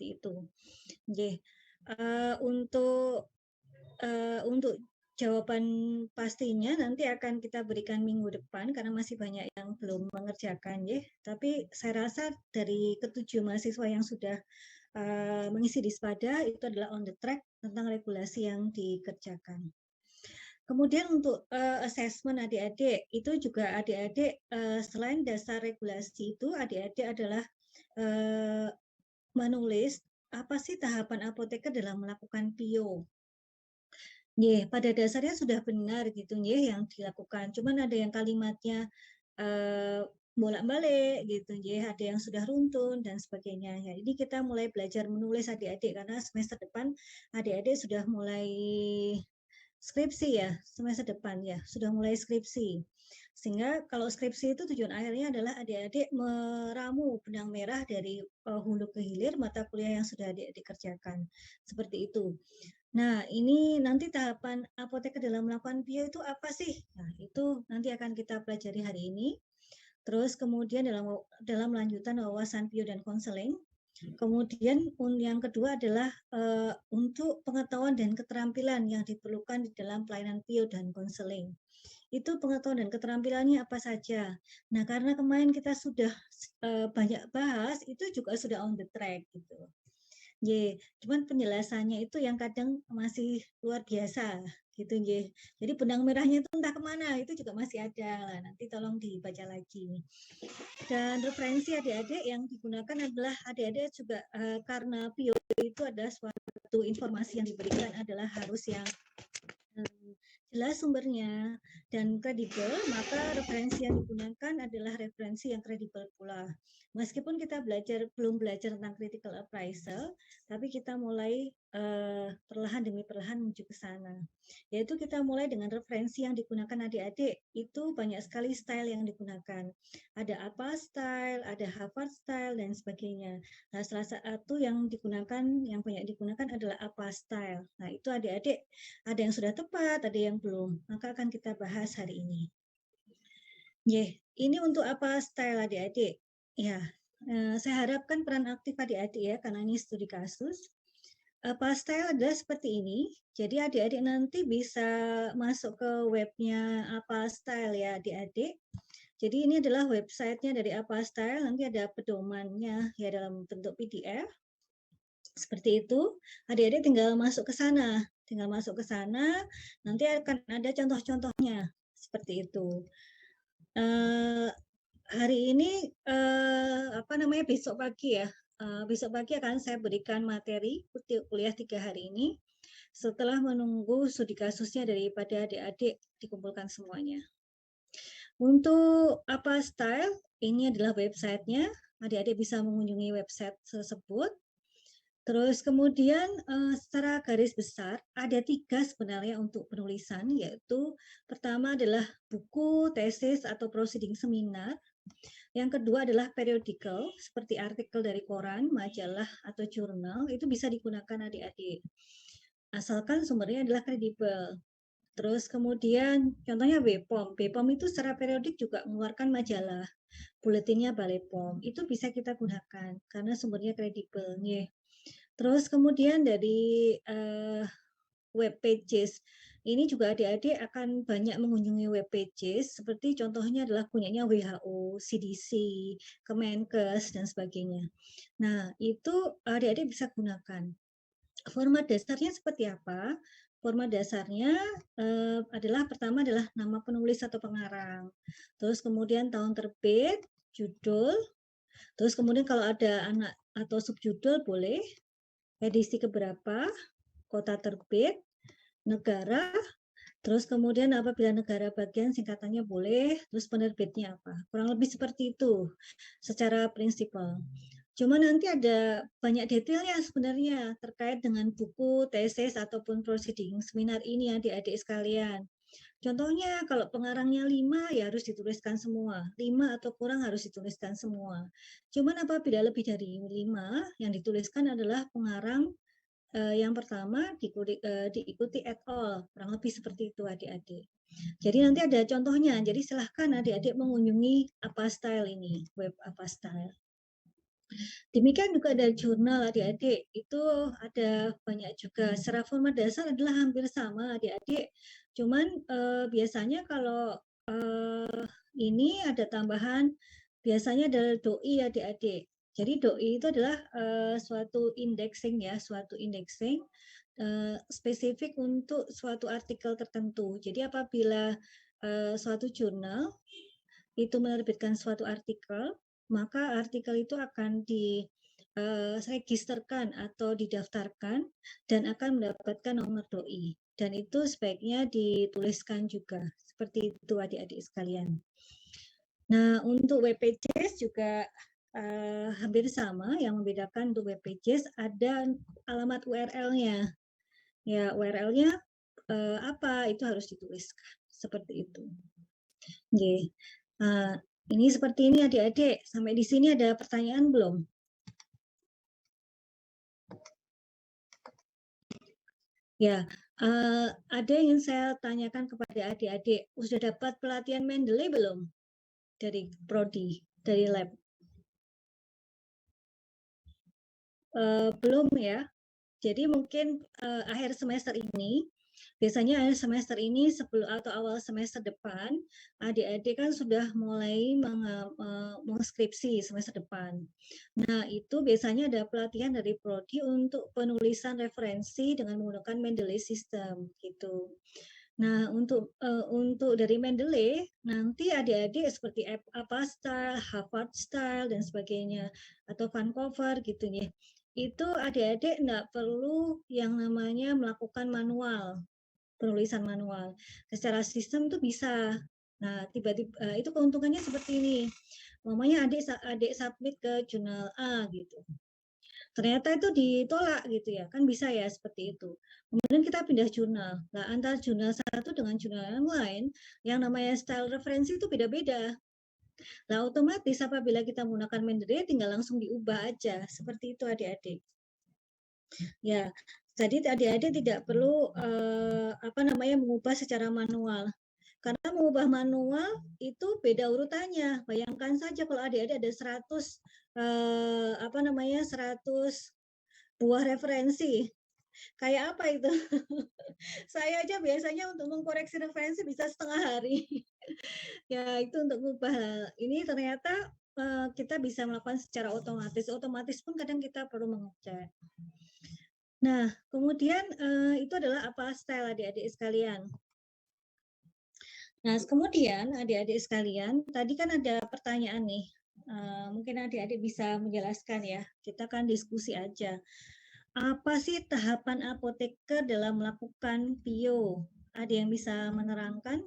seperti itu. Nggih, untuk jawaban pastinya nanti akan kita berikan minggu depan karena masih banyak yang belum mengerjakan ya. Tapi saya rasa dari ketujuh mahasiswa yang sudah mengisi Dispada itu adalah on the track tentang regulasi yang dikerjakan. Kemudian untuk assessment adik-adik itu juga adik-adik selain dasar regulasi itu adik-adik adalah menulis apa sih tahapan apoteker dalam melakukan PIO. Nggih, pada dasarnya sudah benar gitu nggih yang dilakukan. Cuman ada yang kalimatnya bolak-balik gitu nggih, ada yang sudah runtun dan sebagainya. Ya, ini kita mulai belajar menulis adik-adik karena semester depan adik-adik sudah mulai skripsi ya, semester depan ya, sudah mulai skripsi. Sehingga kalau skripsi itu tujuan akhirnya adalah adik-adik meramu benang merah dari hulu ke hilir mata kuliah yang sudah adik-adik kerjakan. Seperti itu. Nah, ini nanti tahapan apoteker dalam melakukan PIO itu apa sih? Nah, itu nanti akan kita pelajari hari ini. Terus kemudian dalam lanjutan wawasan PIO dan konseling. Kemudian yang kedua adalah untuk pengetahuan dan keterampilan yang diperlukan di dalam pelayanan PIO dan konseling. Itu pengetahuan dan keterampilannya apa saja. Nah, karena kemarin kita sudah banyak bahas, itu juga sudah on the track gitu. Cuman penjelasannya itu yang kadang masih luar biasa gitu nggih. Jadi benang merahnya itu entah kemana, itu juga masih ada lah. Nanti tolong dibaca lagi. Dan referensi adik-adik yang digunakan adalah adik-adik juga karena PIO itu adalah suatu informasi yang diberikan adalah harus yang jelas sumbernya dan kredibel, maka referensi yang digunakan adalah referensi yang kredibel pula. Meskipun kita belum belajar tentang critical appraisal, tapi kita mulai perlahan demi perlahan menuju ke sana. Yaitu kita mulai dengan referensi yang digunakan adik-adik, itu banyak sekali style yang digunakan. Ada APA style, ada Harvard style, dan sebagainya. Nah, salah satu yang banyak digunakan adalah APA style. Nah, itu adik-adik ada yang sudah tepat, ada yang belum. Maka akan kita bahas hari ini. Ini untuk apa style adik-adik? Ya, saya harapkan peran aktif adik-adik ya, karena ini studi kasus. Apa style adalah seperti ini. Jadi adik-adik nanti bisa masuk ke webnya apa style ya adik-adik. Jadi ini adalah websitenya dari apa style. Nanti ada pedomannya ya dalam bentuk PDF. Seperti itu, adik-adik tinggal masuk ke sana. Tinggal masuk ke sana, nanti akan ada contoh-contohnya. Seperti itu. Hari ini, besok pagi ya. Besok pagi akan saya berikan materi kuliah 3 hari ini. Setelah menunggu studi kasusnya daripada adik-adik dikumpulkan semuanya. Untuk apa style, ini adalah websitenya. Adik-adik bisa mengunjungi website tersebut. Terus kemudian secara garis besar ada 3 sebenarnya untuk penulisan, yaitu pertama adalah buku, tesis, atau proceeding seminar. Yang kedua adalah periodical, seperti artikel dari koran, majalah, atau jurnal, itu bisa digunakan adik-adik. Asalkan sumbernya adalah kredibel. Terus kemudian contohnya BPOM. BPOM itu secara periodik juga mengeluarkan majalah. Buletinnya Balai POM. Itu bisa kita gunakan karena sumbernya kredibel. Terus kemudian dari web pages, ini juga adik-adik akan banyak mengunjungi web pages, seperti contohnya adalah punyanya WHO, CDC, Kemenkes, dan sebagainya. Nah, itu adik-adik bisa gunakan. Format dasarnya seperti apa? Format dasarnya pertama adalah nama penulis atau pengarang. Terus kemudian tahun terbit, judul, terus kemudian kalau ada anak atau subjudul boleh, edisi keberapa, kota terbit, negara, terus kemudian apabila negara bagian singkatannya boleh, terus penerbitnya apa. Kurang lebih seperti itu secara prinsipal. Cuma nanti ada banyak detailnya sebenarnya terkait dengan buku, tesis, ataupun proceeding seminar ini adik-adik sekalian. Contohnya kalau pengarangnya 5 ya harus dituliskan semua. 5 atau kurang harus dituliskan semua. Cuman apabila lebih dari 5 yang dituliskan adalah pengarang yang pertama diikuti et al. Kurang lebih seperti itu adik-adik. Jadi nanti ada contohnya. Jadi silahkan adik-adik mengunjungi apa style ini, web apa style. Demikian juga ada jurnal adik-adik, itu ada banyak juga. Secara format dasar adalah hampir sama adik-adik, cuman biasanya kalau ini ada tambahan, biasanya adalah doi adik-adik. Jadi doi itu adalah suatu indexing ya, suatu indexing spesifik untuk suatu artikel tertentu. Jadi apabila suatu jurnal itu menerbitkan suatu artikel, maka artikel itu akan diregisterkan atau didaftarkan dan akan mendapatkan nomor doi. Dan itu sebaiknya dituliskan juga. Seperti itu adik-adik sekalian. Nah, untuk WPJS juga hampir sama. Yang membedakan untuk WPJS ada alamat URL-nya. Ya, URL-nya apa? Itu harus dituliskan. Seperti itu. Oke. Ini seperti ini adik-adik. Sampai di sini ada pertanyaan belum? Ya, ada yang ingin saya tanyakan kepada adik-adik. Sudah dapat pelatihan Mendeley belum? Dari Prodi, dari lab? Belum ya. Jadi mungkin akhir semester ini, biasanya akhir semester ini sebelum atau awal semester depan, adik-adik kan sudah mulai mengeskripsi semester depan. Nah, itu biasanya ada pelatihan dari Prodi untuk penulisan referensi dengan menggunakan Mendeley System gitu. Nah, untuk dari Mendeley, nanti adik-adik seperti apa style, Harvard style dan sebagainya, atau Vancouver gitu ya. Itu adik-adik enggak perlu yang namanya melakukan manual, penulisan manual. Secara sistem itu bisa. Nah, tiba-tiba itu keuntungannya seperti ini. Mamanya adik submit ke jurnal A gitu. Ternyata itu ditolak gitu ya, kan bisa ya seperti itu. Kemudian kita pindah jurnal. Nah, antara jurnal satu dengan jurnal yang lain, yang namanya style referensi itu beda-beda. Nah, otomatis apabila kita menggunakan Mendeley tinggal langsung diubah aja. Seperti itu adik-adik. Ya, jadi adik-adik tidak perlu mengubah secara manual. Karena mengubah manual itu beda urutannya. Bayangkan saja kalau adik-adik ada 100 100 buah referensi. Kayak apa itu? Saya aja biasanya untuk mengkoreksi referensi bisa setengah hari. Ya, itu untuk mengubah. Ini ternyata kita bisa melakukan secara otomatis. Otomatis pun kadang kita perlu mengecek. Nah, kemudian itu adalah apa style adik-adik sekalian. Nah, kemudian adik-adik sekalian, tadi kan ada pertanyaan nih. Mungkin adik-adik bisa menjelaskan ya. Kita kan diskusi aja. Apa sih tahapan apoteker dalam melakukan PIO? Ada yang bisa menerangkan?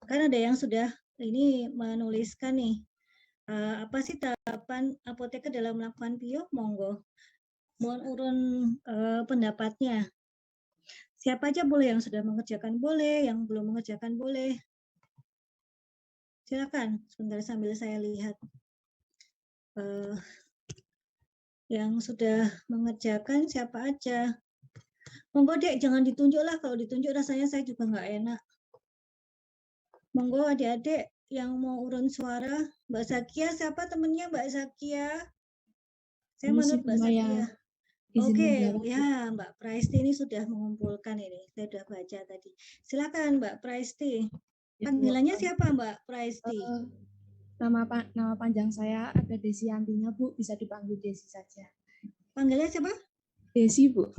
Kan ada yang sudah ini menuliskan nih. Apa sih tahapan apoteker dalam melakukan PIO? Monggo. Mohon urun pendapatnya. Siapa aja boleh, yang sudah mengerjakan boleh, yang belum mengerjakan boleh. Silakan, sebentar sambil saya lihat. Yang sudah mengerjakan siapa aja. Monggo dek, jangan ditunjuk lah. Kalau ditunjuk rasanya saya juga nggak enak. Monggo adik-adik yang mau urun suara. Mbak Zakia, siapa temennya Mbak Zakia? Saya menurut Mbak Zakia. Oke, ya Mbak Praisti ini sudah mengumpulkan ini. Saya sudah baca tadi. Silakan Mbak Praisti. Panggilannya siapa Mbak Praisti? Nama panjang saya ada Desi Antinya, Bu. Bisa dipanggil Desi saja. Panggilnya siapa? Desi, Bu.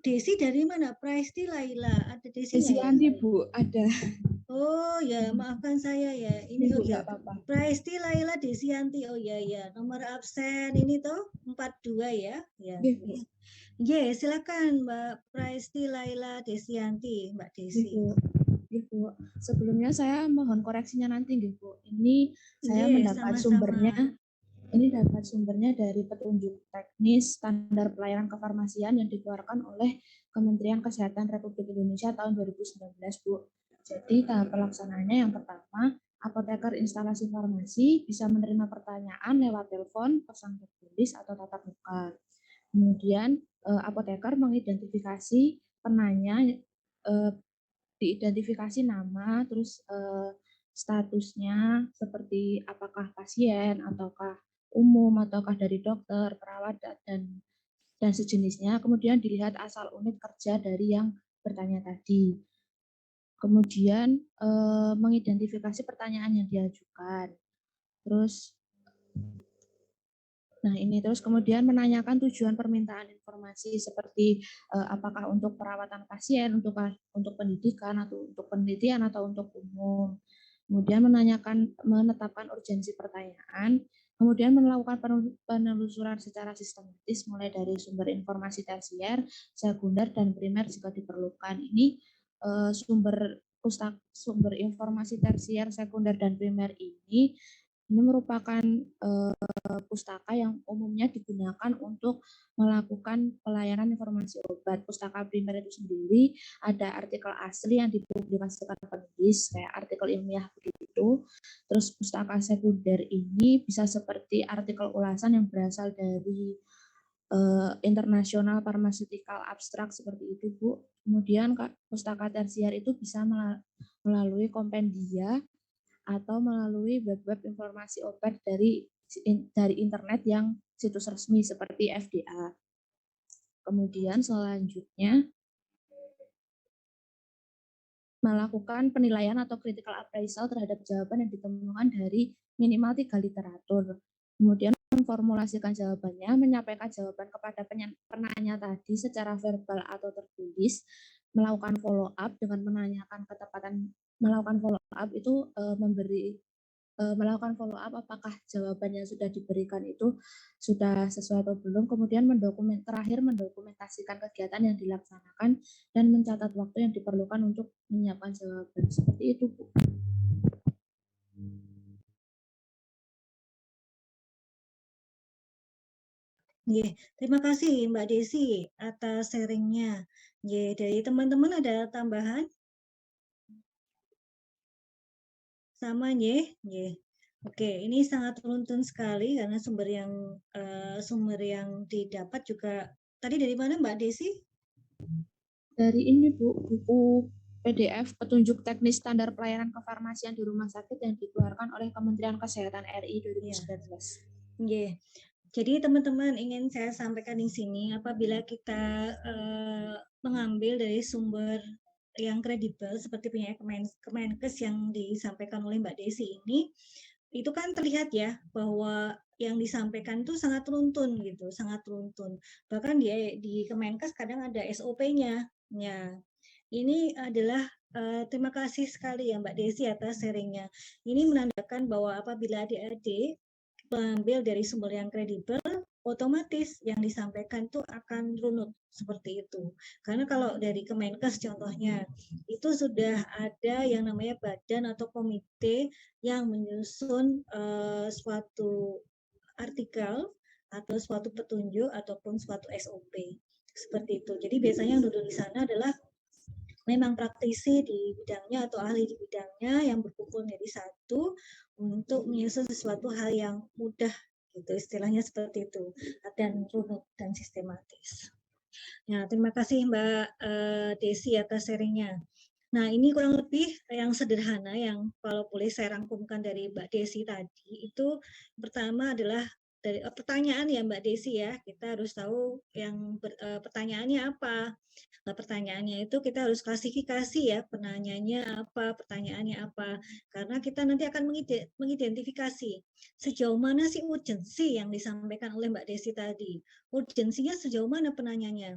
Desi dari mana? Praisti Laila. Ada Desinya Desi ya? Anti, Bu. Ada. Oh ya, maafkan saya ya. Ini oh ya. Praisti Laila Desianti. Oh ya ya. Nomor absen ini tuh 42 ya. Ya. Ya, silakan Mbak Praisti Laila Desianti, Mbak Desi. Bu. Sebelumnya saya mohon koreksinya nanti, Bu. Ini saya mendapat sumbernya. Ini dapat sumbernya dari petunjuk teknis standar pelayanan kefarmasian yang dikeluarkan oleh Kementerian Kesehatan Republik Indonesia tahun 2019, Bu. Jadi tahap pelaksanaannya yang pertama, apoteker instalasi farmasi bisa menerima pertanyaan lewat telepon, pesan tertulis, atau tatap muka. Kemudian apoteker mengidentifikasi penanya, diidentifikasi nama, terus statusnya seperti apakah pasien ataukah umum ataukah dari dokter, perawat dan sejenisnya. Kemudian dilihat asal unit kerja dari yang bertanya tadi. Kemudian mengidentifikasi pertanyaan yang diajukan. Terus terus kemudian menanyakan tujuan permintaan informasi seperti apakah untuk perawatan pasien, untuk pendidikan atau untuk penelitian atau untuk umum. Kemudian menetapkan urgensi pertanyaan, kemudian melakukan penelusuran secara sistematis mulai dari sumber informasi tersier, sekunder dan primer jika diperlukan. Ini sumber informasi tersier, sekunder dan primer ini merupakan pustaka yang umumnya digunakan untuk melakukan pelayanan informasi obat. Pustaka primer itu sendiri ada artikel asli yang dipublikasikan penulis, kayak artikel ilmiah begitu. Terus pustaka sekunder ini bisa seperti artikel ulasan yang berasal dari internasional pharmaceutical abstrak seperti itu, Bu. Kemudian pustaka tersier itu bisa melalui kompendia atau melalui web-web informasi obat dari internet yang situs resmi seperti FDA. Kemudian selanjutnya melakukan penilaian atau critical appraisal terhadap jawaban yang ditemukan dari minimal 3 literatur. Kemudian memformulasikan jawabannya, menyampaikan jawaban kepada penanya tadi secara verbal atau tertulis, melakukan follow up dengan menanyakan ketepatan. Melakukan follow up itu melakukan follow up apakah jawaban yang sudah diberikan itu sudah sesuai atau belum, kemudian terakhir mendokumentasikan kegiatan yang dilaksanakan dan mencatat waktu yang diperlukan untuk menyiapkan jawaban. Seperti itu, Bu. Terima kasih Mbak Desi atas sharingnya. Dari teman-teman ada tambahan? Sama Oke, ini sangat beruntun sekali karena sumber yang didapat juga tadi dari mana Mbak Desi? Dari ini, Bu, buku PDF petunjuk teknis standar pelayanan kefarmasian di rumah sakit yang dikeluarkan oleh Kementerian Kesehatan RI 2019. Jadi teman-teman ingin saya sampaikan di sini apabila kita mengambil dari sumber yang kredibel seperti punya Kemenkes yang disampaikan oleh Mbak Desi ini, itu kan terlihat ya bahwa yang disampaikan itu sangat runtun gitu, sangat runtun. Bahkan di Kemenkes kadang ada SOP-nya. Ya, ini adalah terima kasih sekali ya Mbak Desi atas sharingnya. Ini menandakan bahwa apabila adik-adik mengambil dari sumber yang kredibel, otomatis yang disampaikan itu akan runut seperti itu. Karena kalau dari Kemenkes contohnya, itu sudah ada yang namanya badan atau komite yang menyusun suatu artikel atau suatu petunjuk ataupun suatu SOP seperti itu. Jadi biasanya yang duduk di sana adalah memang praktisi di bidangnya atau ahli di bidangnya yang berkumpul menjadi satu untuk menyusun sesuatu hal yang mudah gitu, istilahnya seperti itu, dan runut dan sistematis. Nah, terima kasih Mbak Desi atas sharingnya. Nah, ini kurang lebih yang sederhana yang kalau boleh saya rangkumkan dari Mbak Desi tadi, itu pertama adalah dari pertanyaan ya Mbak Desi ya, kita harus tahu yang pertanyaannya apa. Nah, pertanyaannya itu kita harus klasifikasi ya, penanyanya apa, pertanyaannya apa. Karena kita nanti akan mengidentifikasi sejauh mana sih urgensi yang disampaikan oleh Mbak Desi tadi. Urgensinya sejauh mana penanyanya.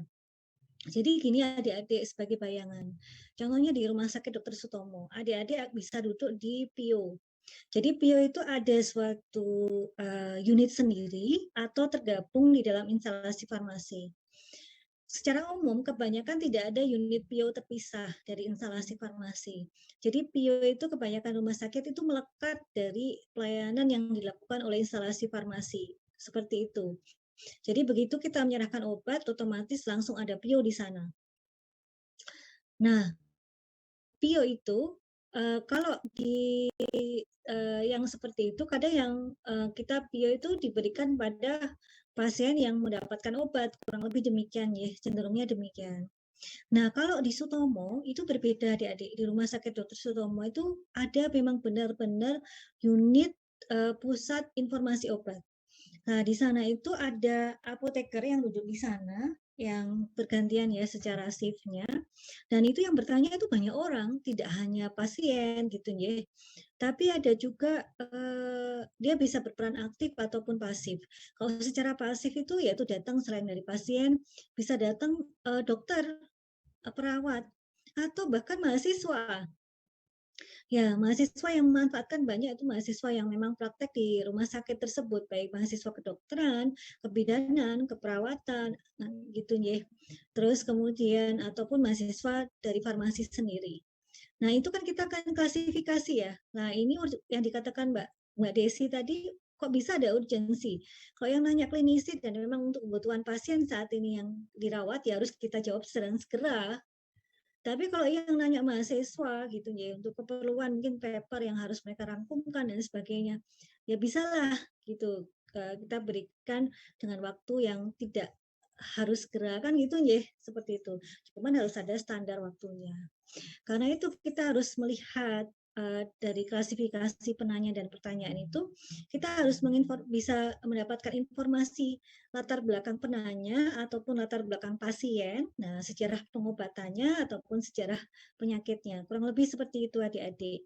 Jadi gini adik-adik sebagai bayangan. Contohnya di Rumah Sakit Dr. Sutomo, adik-adik bisa duduk di PIO. Jadi PIO itu ada suatu unit sendiri atau tergabung di dalam instalasi farmasi. Secara umum, kebanyakan tidak ada unit PIO terpisah dari instalasi farmasi. Jadi PIO itu kebanyakan rumah sakit itu melekat dari pelayanan yang dilakukan oleh instalasi farmasi. Seperti itu. Jadi begitu kita menyerahkan obat, otomatis langsung ada PIO di sana. Nah, PIO itu kalau di yang seperti itu kadang yang kita PIO itu diberikan pada pasien yang mendapatkan obat, kurang lebih demikian ya, cenderungnya demikian. Nah, kalau di Sutomo itu berbeda adik-adik. Di Rumah Sakit Dr. Sutomo itu ada memang benar-benar unit pusat informasi obat. Nah, di sana itu ada apoteker yang duduk di sana, yang bergantian ya secara shift-nya. Dan itu yang bertanya itu banyak orang, tidak hanya pasien gitu ya. Tapi ada juga dia bisa berperan aktif ataupun pasif. Kalau secara pasif itu yaitu datang selain dari pasien, bisa datang dokter, perawat, atau bahkan mahasiswa. Ya, mahasiswa yang memanfaatkan banyak itu mahasiswa yang memang praktek di rumah sakit tersebut, baik mahasiswa kedokteran, kebidanan, keperawatan, nah, gitu ya. Terus kemudian ataupun mahasiswa dari farmasi sendiri. Nah, itu kan kita akan klasifikasi ya. Nah, ini yang dikatakan Mbak Desi tadi, kok bisa ada urgensi? Kalau yang nanya klinisi dan memang untuk kebutuhan pasien saat ini yang dirawat, ya harus kita jawab segera. Tapi kalau yang nanya mahasiswa gitu ya, untuk keperluan mungkin paper yang harus mereka rangkumkan dan sebagainya, ya bisalah gitu kita berikan dengan waktu yang tidak harus segera kan gitu ya, seperti itu. Cuman harus ada standar waktunya. Karena itu kita harus melihat dari klasifikasi penanya dan pertanyaan itu, kita harus bisa mendapatkan informasi latar belakang penanya ataupun latar belakang pasien, nah sejarah pengobatannya ataupun sejarah penyakitnya. Kurang lebih seperti itu adik-adik.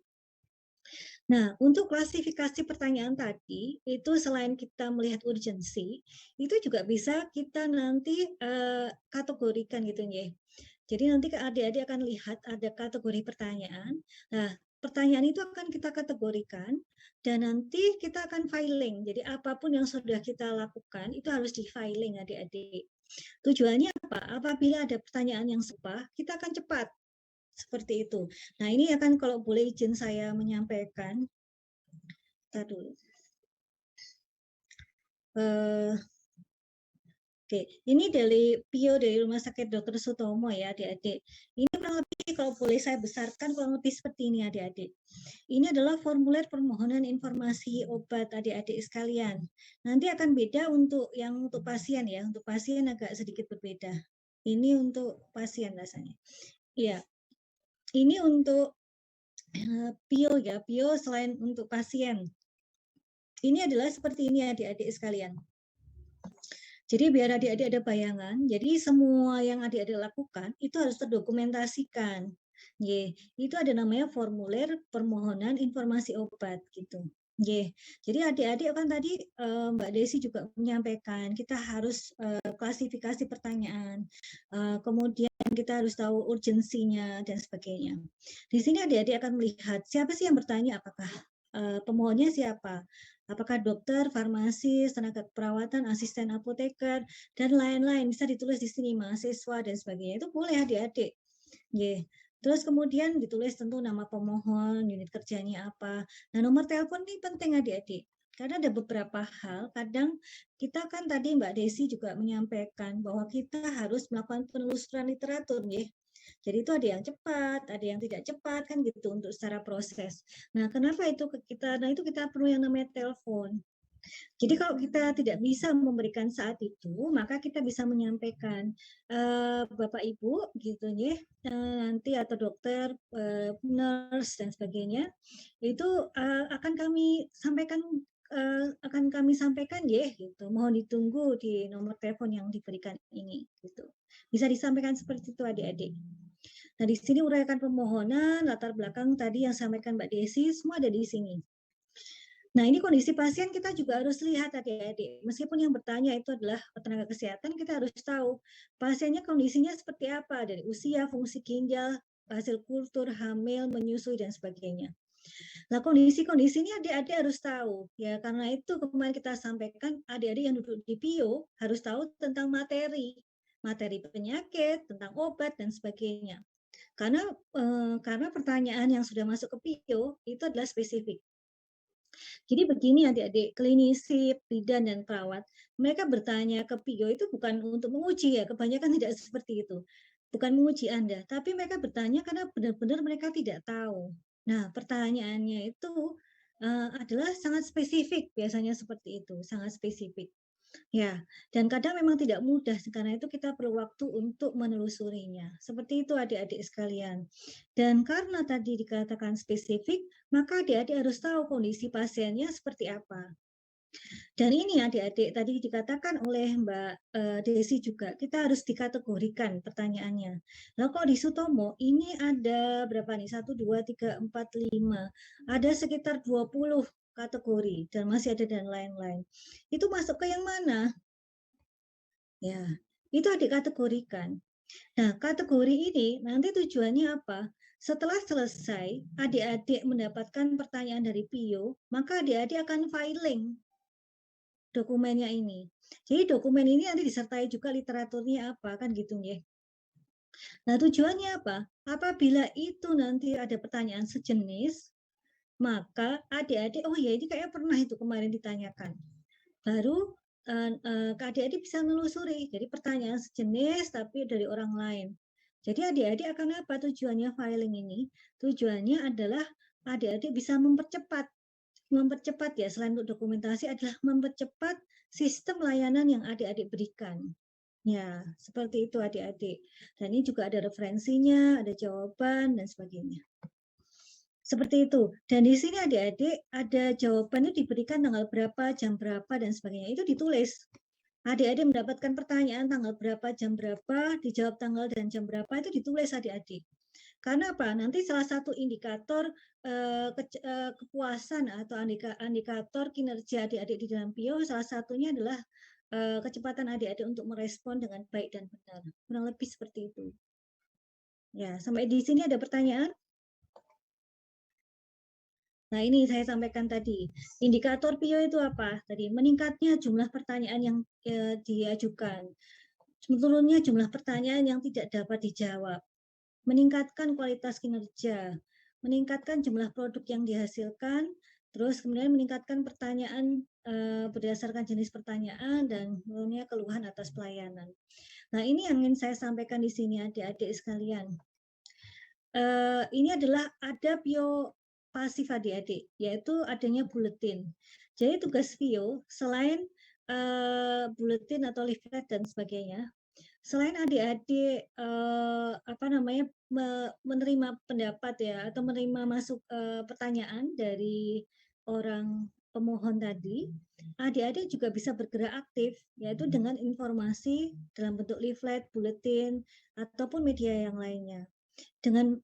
Nah, untuk klasifikasi pertanyaan tadi, itu selain kita melihat urgensi, itu juga bisa kita nanti kategorikan gitu ya. Jadi nanti adik-adik akan lihat ada kategori pertanyaan. Nah, pertanyaan itu akan kita kategorikan dan nanti kita akan filing. Jadi apapun yang sudah kita lakukan itu harus di-filing adik-adik. Tujuannya apa? Apabila ada pertanyaan yang serupa, kita akan cepat seperti itu. Nah, ini akan kalau boleh izin saya menyampaikan. Kita dulu. Oke, ini dari Pio dari Rumah Sakit Dr. Sutomo ya adik-adik. Ini kurang lebih kalau boleh saya besarkan kurang lebih seperti ini adik-adik. Ini adalah formulir permohonan informasi obat adik-adik sekalian. Nanti akan beda untuk pasien ya, untuk pasien agak sedikit berbeda. Ini untuk pasien rasanya. Iya, ini untuk Pio ya, Pio selain untuk pasien. Ini adalah seperti ini adik-adik sekalian. Jadi biar adik-adik ada bayangan, jadi semua yang adik-adik lakukan itu harus terdokumentasikan. Itu ada namanya formulir permohonan informasi obat gitu. Jadi adik-adik kan tadi Mbak Desi juga menyampaikan kita harus klasifikasi pertanyaan, kemudian kita harus tahu urgensinya dan sebagainya. Di sini adik-adik akan melihat siapa sih yang bertanya, apakah pemohonnya siapa, apakah dokter, farmasis, tenaga keperawatan, asisten apoteker, dan lain-lain. Bisa ditulis di sini mahasiswa dan sebagainya. Itu boleh adik-adik. Terus kemudian ditulis tentu nama pemohon, unit kerjanya apa. Nah, nomor telepon ini penting adik-adik. Karena ada beberapa hal, kadang kita kan tadi Mbak Desi juga menyampaikan bahwa kita harus melakukan penelusuran literatur, ya. Jadi itu ada yang cepat, ada yang tidak cepat kan gitu untuk secara proses. Nah, kenapa itu kita? Nah, itu kita perlu yang namanya telepon. Jadi kalau kita tidak bisa memberikan saat itu, maka kita bisa menyampaikan Bapak Ibu gitu ya, nanti atau dokter, nurse dan sebagainya itu akan kami sampaikan ya gitu. Mohon ditunggu di nomor telepon yang diberikan ini gitu. Bisa disampaikan seperti itu adik-adik. Nah, di sini uraikan permohonan, latar belakang tadi yang sampaikan Mbak Desi, semua ada di sini. Nah, ini kondisi pasien kita juga harus lihat adik-adik. Meskipun yang bertanya itu adalah tenaga kesehatan, kita harus tahu pasiennya kondisinya seperti apa, dari usia, fungsi ginjal, hasil kultur, hamil, menyusui, dan sebagainya. Nah, kondisi-kondisi ini adik-adik harus tahu. Ya, karena itu kemarin kita sampaikan adik-adik yang duduk di PIO harus tahu tentang materi penyakit, tentang obat, dan sebagainya. Karena pertanyaan yang sudah masuk ke PIO itu adalah spesifik. Jadi begini adik-adik, klinisi, bidan, dan perawat, mereka bertanya ke PIO itu bukan untuk menguji ya, kebanyakan tidak seperti itu. Bukan menguji Anda, tapi mereka bertanya karena benar-benar mereka tidak tahu. Nah, pertanyaannya itu adalah sangat spesifik, biasanya seperti itu, sangat spesifik. Ya, dan kadang memang tidak mudah, karena itu kita perlu waktu untuk menelusurinya. Seperti itu adik-adik sekalian. Dan karena tadi dikatakan spesifik, maka adik-adik harus tahu kondisi pasiennya seperti apa. Dan ini adik-adik tadi dikatakan oleh Mbak Desi juga, kita harus dikategorikan pertanyaannya. Nah, kalau di Sutomo ini ada berapa nih? 1, 2, 3, 4, 5. Ada sekitar 20 kategori dan masih ada dan lain-lain. Itu masuk ke yang mana? Ya, itu dikategorikan. Nah, kategori ini nanti tujuannya apa? Setelah selesai, adik-adik mendapatkan pertanyaan dari PIO, maka adik-adik akan filing dokumennya ini. Jadi dokumen ini nanti disertai juga literaturnya apa, kan gitu ya. Nah, tujuannya apa? Apabila itu nanti ada pertanyaan sejenis, maka adik-adik, oh ya ini kayaknya pernah itu kemarin ditanyakan. Baru adik-adik bisa menelusuri. Jadi pertanyaan sejenis tapi dari orang lain. Jadi adik-adik akan apa tujuannya filing ini? Tujuannya adalah adik-adik bisa mempercepat ya, selain untuk dokumentasi adalah mempercepat sistem layanan yang adik-adik berikan. Ya, seperti itu adik-adik. Dan ini juga ada referensinya, ada jawaban dan sebagainya. Seperti itu. Dan di sini adik-adik ada jawabannya diberikan tanggal berapa, jam berapa, dan sebagainya. Itu ditulis. Adik-adik mendapatkan pertanyaan tanggal berapa, jam berapa, dijawab tanggal dan jam berapa, itu ditulis adik-adik. Karena apa? Nanti salah satu indikator kepuasan atau indikator kinerja adik-adik di dalam PIO, salah satunya adalah kecepatan adik-adik untuk merespon dengan baik dan benar. Kurang lebih seperti itu. Ya, sampai di sini ada pertanyaan? Nah, ini saya sampaikan tadi. Indikator PIO itu apa? Tadi meningkatnya jumlah pertanyaan yang diajukan. Menurunnya jumlah pertanyaan yang tidak dapat dijawab. Meningkatkan kualitas kinerja. Meningkatkan jumlah produk yang dihasilkan. Terus kemudian meningkatkan pertanyaan berdasarkan jenis pertanyaan dan menurunnya keluhan atas pelayanan. Nah, ini yang ingin saya sampaikan di sini adik-adik sekalian. Ini adalah ada PIO pasif adik-adik, yaitu adanya buletin. Jadi tugas PIO selain buletin atau leaflet dan sebagainya, selain adik-adik menerima pendapat ya atau menerima masuk pertanyaan dari orang pemohon tadi, adik-adik juga bisa bergerak aktif, yaitu dengan informasi dalam bentuk leaflet, buletin, ataupun media yang lainnya. Dengan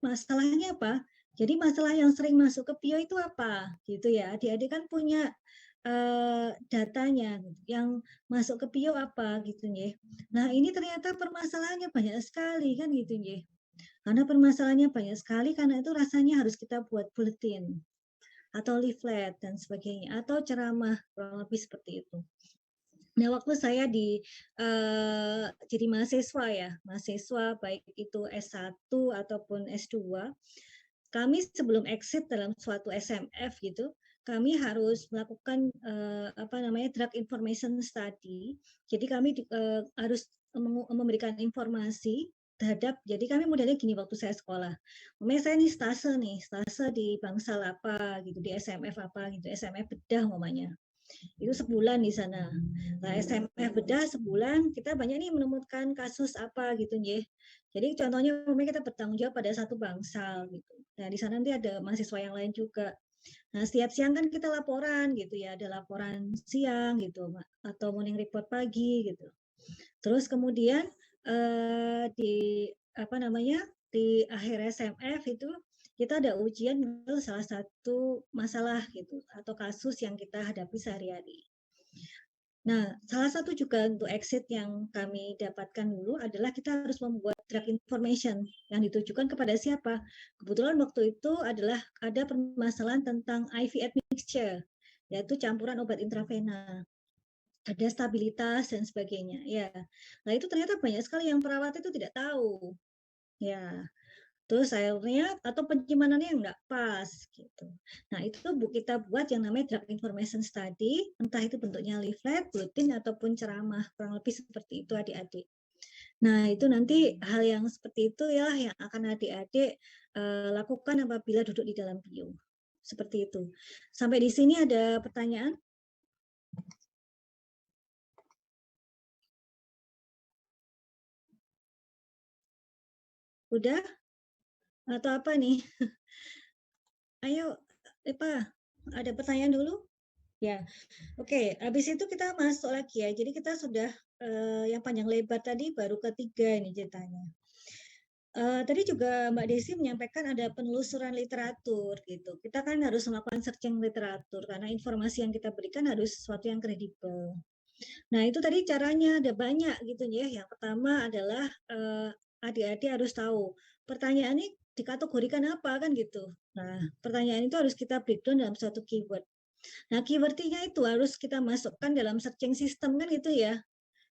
masalahnya apa? Jadi masalah yang sering masuk ke PIO itu apa? Gitu ya. Adik-adik kan punya datanya yang masuk ke PIO apa gitu ya. Nah, ini ternyata permasalahannya banyak sekali kan gitu ya. Karena permasalahannya banyak sekali karena itu rasanya harus kita buat buletin atau leaflet dan sebagainya atau ceramah kurang lebih seperti itu. Nah, waktu saya jadi mahasiswa ya, mahasiswa baik itu S1 ataupun S2, kami sebelum exit dalam suatu SMF gitu, kami harus melakukan drug information study. Jadi kami harus memberikan informasi terhadap, jadi kami modelnya gini waktu saya sekolah. Umpamanya saya stase di Bangsal apa gitu, di SMF apa gitu, SMF bedah umpamanya. Itu sebulan di sana. Nah, SMF bedah sebulan, kita banyak nih menemukan kasus apa gitu ya. Jadi contohnya kita bertanggung jawab pada satu bangsal gitu. Nah, di sana nanti ada mahasiswa yang lain juga. Nah, setiap siang kan kita laporan gitu ya, ada laporan siang gitu, atau morning report pagi gitu. Terus kemudian di di akhir SMF itu kita ada ujian salah satu masalah gitu atau kasus yang kita hadapi sehari-hari. Nah, salah satu juga untuk exit yang kami dapatkan dulu adalah kita harus membuat drug information yang ditujukan kepada siapa. Kebetulan waktu itu adalah ada permasalahan tentang IV admixture, yaitu campuran obat intravena. Ada stabilitas dan sebagainya. Ya, nah itu ternyata banyak sekali yang perawat itu tidak tahu. Ya, terus akhirnya atau penciumanannya yang nggak pas gitu. Nah, itu kita buat yang namanya drug information study, entah itu bentuknya leaflet, bulletin ataupun ceramah, kurang lebih seperti itu adik-adik. Nah, itu nanti hal yang seperti itu ya yang akan adik-adik lakukan apabila duduk di dalam PIO. Seperti itu. Sampai di sini ada pertanyaan? Udah? Atau apa nih? Ayo, ada pertanyaan dulu? Ya, oke. Habis itu kita masuk lagi ya. Jadi kita sudah yang panjang lebar tadi baru ketiga ini ceritanya. Tadi juga Mbak Desi menyampaikan ada penelusuran literatur gitu. Kita kan harus melakukan searching literatur karena informasi yang kita berikan harus sesuatu yang kredibel. Nah, itu tadi caranya ada banyak gitu ya. Yang pertama adalah adik-adik harus tahu pertanyaan ini dikategorikan apa kan gitu. Nah, pertanyaan itu harus kita breakdown dalam satu keyword. Nah, keywordnya itu harus kita masukkan dalam searching system kan gitu ya.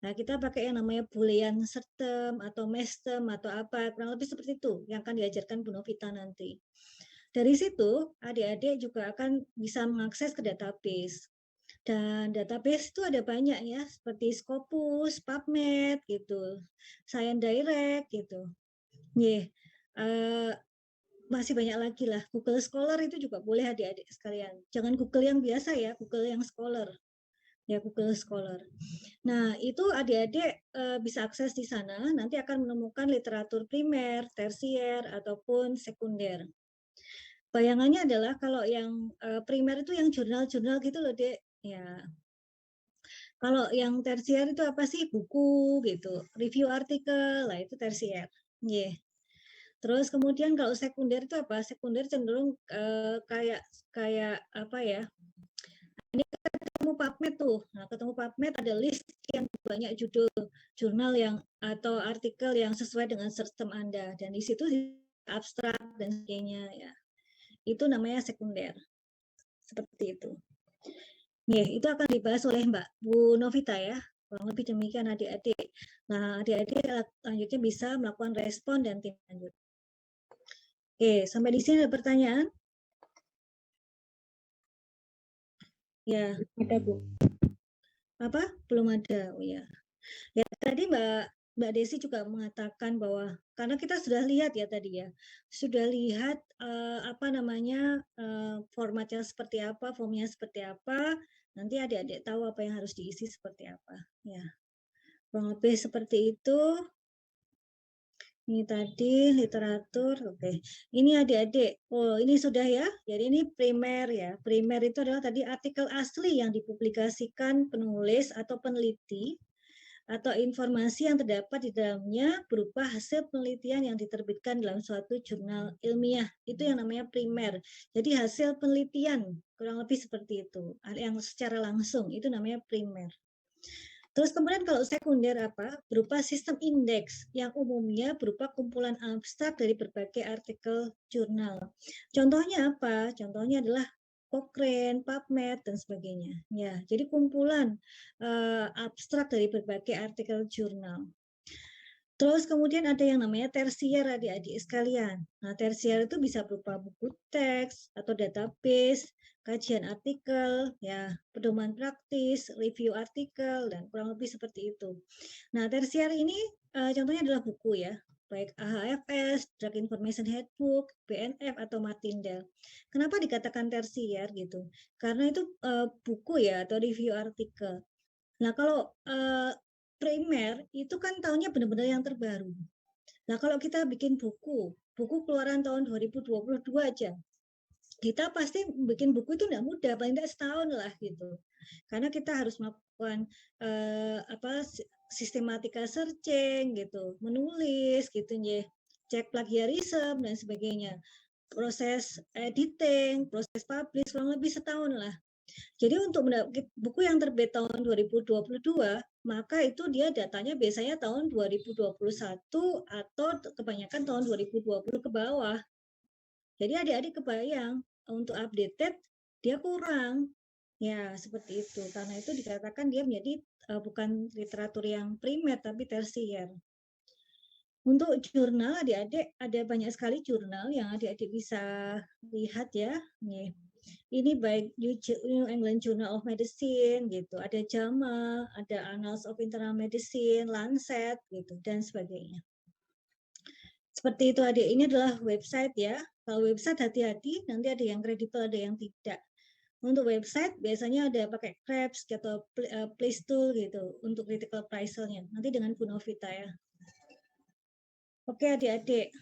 Nah, kita pakai yang namanya Boolean search term atau mesh term atau apa, kurang lebih seperti itu yang akan diajarkan Bu Novita nanti. Dari situ, adik-adik juga akan bisa mengakses ke database. Dan database itu ada banyak ya, seperti Scopus, PubMed gitu, Science Direct gitu. Yeah. Masih banyak lagi lah. Google Scholar itu juga boleh adik-adik sekalian. Jangan Google yang biasa ya, Google yang Scholar. Ya, Google Scholar. Nah, itu adik-adik bisa akses di sana, nanti akan menemukan literatur primer, tersier, ataupun sekunder. Bayangannya adalah kalau yang primer itu yang jurnal-jurnal gitu loh, Dek. Ya, kalau yang tersier itu apa sih? Buku gitu, review artikel, lah itu tersier. Yeah. Terus kemudian kalau sekunder itu apa? Sekunder cenderung kayak kayak apa ya? Ini ketemu PubMed tuh. Nah, ketemu PubMed ada list yang banyak judul jurnal yang atau artikel yang sesuai dengan search term Anda dan di situ abstrak dan sebagainya ya. Itu namanya sekunder. Seperti itu. Nih, itu akan dibahas oleh Mbak Bu Novita ya. Kurang lebih demikian adik-adik. Nah, adik-adik selanjutnya bisa melakukan respon dan tindak lanjut. Oke, sampai di sini ada pertanyaan? Ya. Ada, Bu. Apa? Belum ada. Oh ya. Ya, tadi Mbak Desi juga mengatakan bahwa karena kita sudah lihat ya tadi ya, sudah lihat apa namanya formatnya seperti apa, formnya seperti apa, nanti adik-adik tahu apa yang harus diisi seperti apa. Ya, kurang lebih seperti itu. Ini tadi literatur, oke. Ini adik-adik, oh ini sudah ya, jadi ini primer ya. Primer itu adalah tadi artikel asli yang dipublikasikan penulis atau peneliti atau informasi yang terdapat di dalamnya berupa hasil penelitian yang diterbitkan dalam suatu jurnal ilmiah. Itu yang namanya primer. Jadi hasil penelitian, kurang lebih seperti itu. Yang secara langsung, itu namanya primer. Terus kemudian kalau sekunder apa? Berupa sistem indeks yang umumnya berupa kumpulan abstrak dari berbagai artikel jurnal. Contohnya apa? Contohnya adalah Cochrane, PubMed, dan sebagainya. Ya, jadi kumpulan abstrak dari berbagai artikel jurnal. Terus kemudian ada yang namanya tersier adik-adik sekalian. Nah, tersier itu bisa berupa buku teks atau database, kajian artikel, ya, pedoman praktis, review artikel, dan kurang lebih seperti itu. Nah, tersier ini contohnya adalah buku ya, baik AHFS, Drug Information Handbook, BNF, atau Martindale. Kenapa dikatakan tersier gitu? Karena itu buku ya atau review artikel. Nah, kalau primer itu kan tahunnya benar-benar yang terbaru. Nah, kalau kita bikin buku keluaran tahun 2022 aja, kita pasti bikin buku itu tidak mudah, paling tidak setahun lah gitu. Karena kita harus melakukan sistematika searching gitu, menulis gitu ya, cek plagiarisme dan sebagainya. Proses editing, proses publish kurang lebih setahun lah. Jadi untuk buku yang terbit tahun 2022, maka itu dia datanya biasanya tahun 2021 atau kebanyakan tahun 2020 ke bawah. Jadi adik-adik kebayang untuk updated dia kurang. Ya, seperti itu. Karena itu dikatakan dia menjadi bukan literatur yang primer tapi tersier. Untuk jurnal adik-adik ada banyak sekali jurnal yang adik-adik bisa lihat ya. Nih. Ini baik New England Journal of Medicine gitu, ada JAMA, ada Annals of Internal Medicine, Lancet gitu dan sebagainya. Seperti itu adik, ini adalah website ya. Kalau website hati-hati, nanti ada yang kredibel, ada yang tidak. Untuk website biasanya ada pakai Krebs atau Place Tool gitu untuk critical price-nya. Nanti dengan Bu Novita ya. Oke adik-adik.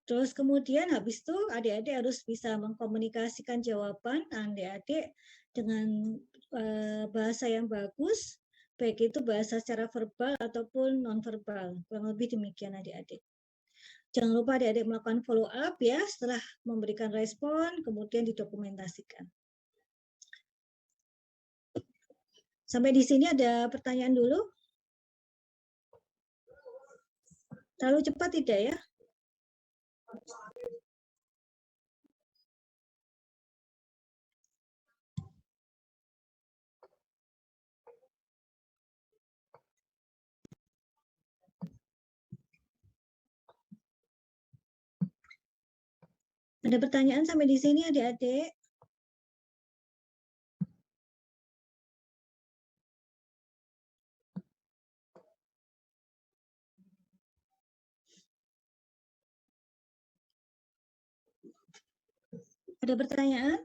Terus kemudian habis itu adik-adik harus bisa mengkomunikasikan jawaban adik-adik dengan bahasa yang bagus, baik itu bahasa secara verbal ataupun nonverbal. Kurang lebih demikian adik-adik. Jangan lupa adik-adik melakukan follow up ya setelah memberikan respon, kemudian didokumentasikan. Sampai di sini ada pertanyaan dulu? Terlalu cepat tidak ya? Ada pertanyaan sampai di sini adik-adik? Ada pertanyaan?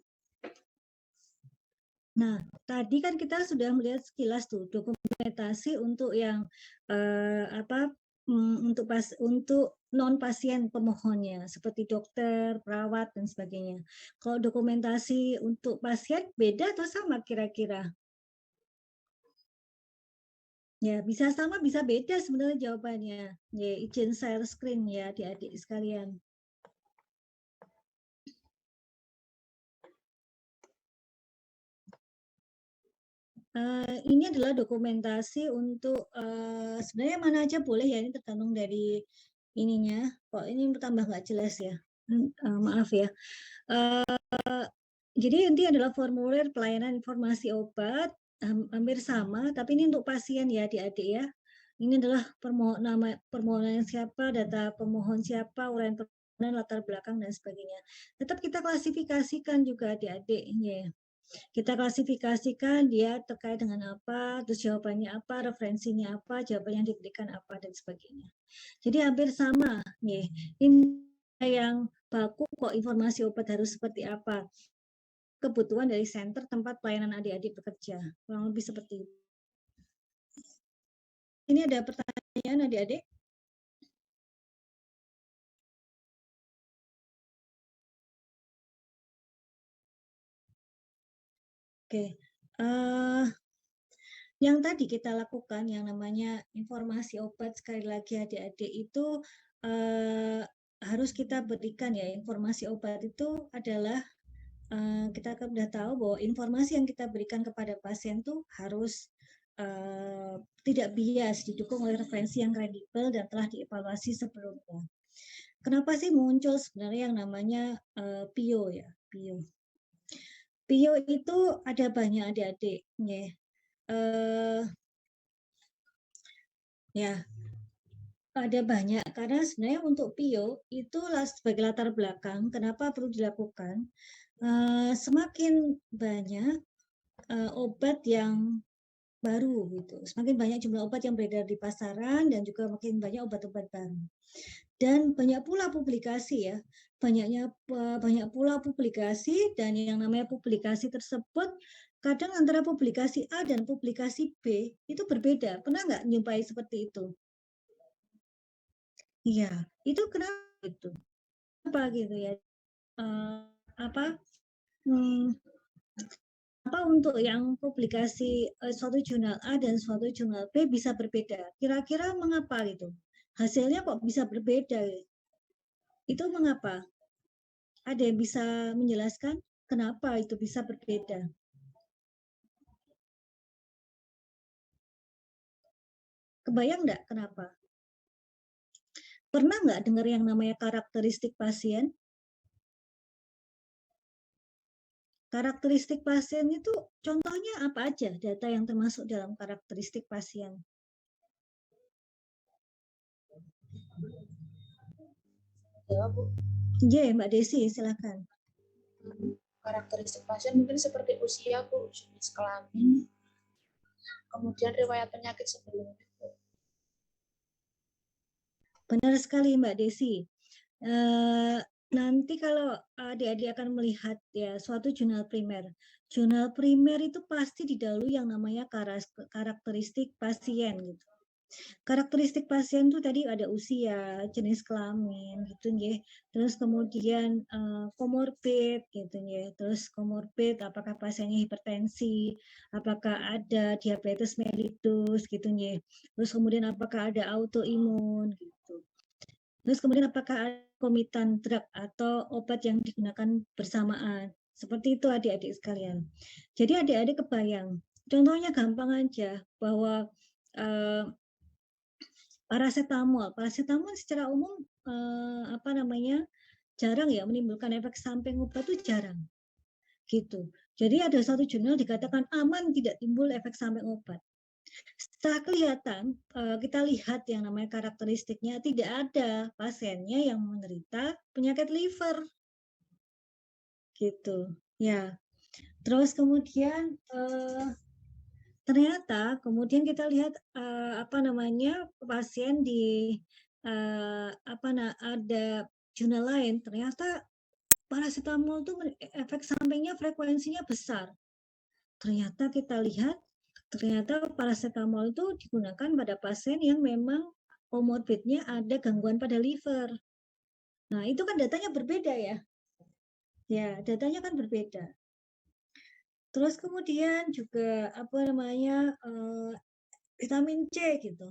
Nah, tadi kan kita sudah melihat sekilas tuh dokumentasi untuk yang untuk non pasien pemohonnya seperti dokter, perawat dan sebagainya. Kalau dokumentasi untuk pasien beda atau sama kira-kira? Ya, bisa sama, bisa beda sebenarnya jawabannya. Ya, izin share screen ya adik-adik sekalian. Ini adalah dokumentasi untuk sebenarnya mana aja boleh ya, ini tergantung dari ininya. Kok ini tambah nggak jelas ya? Maaf ya. Jadi inti adalah formulir pelayanan informasi obat hampir sama, tapi ini untuk pasien ya adik-adik ya. Ini adalah permohonan siapa, data pemohon siapa, uraian permohonan, latar belakang dan sebagainya. Tetap kita klasifikasikan juga adik-adik ya. Kita klasifikasikan dia terkait dengan apa, terus jawabannya apa, referensinya apa, jawaban yang diberikan apa dan sebagainya. Jadi hampir sama nih. Ini yang baku kok informasi obat harus seperti apa. Kebutuhan dari center tempat pelayanan adik-adik bekerja. Kurang lebih seperti itu. Ini ada pertanyaan adik-adik. Oke. Yang tadi kita lakukan yang namanya informasi obat sekali lagi adik-adik itu harus kita berikan ya, informasi obat itu adalah kita sudah tahu bahwa informasi yang kita berikan kepada pasien tuh harus tidak bias, didukung oleh referensi yang kredibel dan telah dievaluasi sebelumnya. Kenapa sih muncul sebenarnya yang namanya PIO ya, PIO. PIO itu ada banyak adik-adik ya. Ya, ada banyak karena sebenarnya untuk PIO itu sebagai latar belakang kenapa perlu dilakukan. Semakin banyak obat yang baru gitu, semakin banyak jumlah obat yang beredar di pasaran dan juga makin banyak obat-obat baru. Dan banyak pula publikasi ya, banyak pula publikasi dan yang namanya publikasi tersebut kadang antara publikasi A dan publikasi B itu berbeda. Pernah nggak nyumpai seperti itu? Iya, itu kenapa itu? Apa gitu ya? Apa apa untuk yang publikasi suatu jurnal A dan suatu jurnal B bisa berbeda? Kira-kira mengapa gitu? Hasilnya kok bisa berbeda? Itu mengapa? Ada yang bisa menjelaskan kenapa itu bisa berbeda? Kebayang nggak kenapa? Pernah nggak dengar yang namanya karakteristik pasien? Karakteristik pasien itu contohnya apa aja data yang termasuk dalam karakteristik pasien? Jawab, Bu. Iya, Mbak Desi, silakan. Karakteristik pasien mungkin seperti usia, Bu, jenis kelamin, kemudian riwayat penyakit sebelumnya. Benar sekali Mbak Desi. Nanti kalau adik-adik akan melihat ya suatu jurnal primer itu pasti didahului yang namanya karakteristik pasien gitu. Karakteristik pasien tuh tadi ada usia, jenis kelamin gitu nggih, terus kemudian, komorbid gitu nggih, terus komorbid apakah pasiennya hipertensi, apakah ada diabetes mellitus gitu nggih, terus kemudian apakah ada autoimun gitu. Terus kemudian apakah ada komitan drug atau obat yang digunakan bersamaan. Seperti itu adik-adik sekalian. Jadi adik-adik kebayang, contohnya gampang aja bahwa, eee parasetamol secara umum, jarang ya menimbulkan efek samping obat tuh jarang, gitu. Jadi ada satu jurnal dikatakan aman tidak timbul efek samping obat. Setelah kelihatan, kita lihat yang namanya karakteristiknya tidak ada pasiennya yang menderita penyakit liver, gitu. Ya, terus kemudian, ternyata kemudian kita lihat, pasien di, ada jurnal lain, ternyata parasetamol tuh efek sampingnya frekuensinya besar. Ternyata kita lihat, ternyata parasetamol itu digunakan pada pasien yang memang komorbidnya ada gangguan pada liver. Nah, itu kan datanya berbeda ya. Ya, datanya kan berbeda. Terus kemudian juga vitamin C gitu.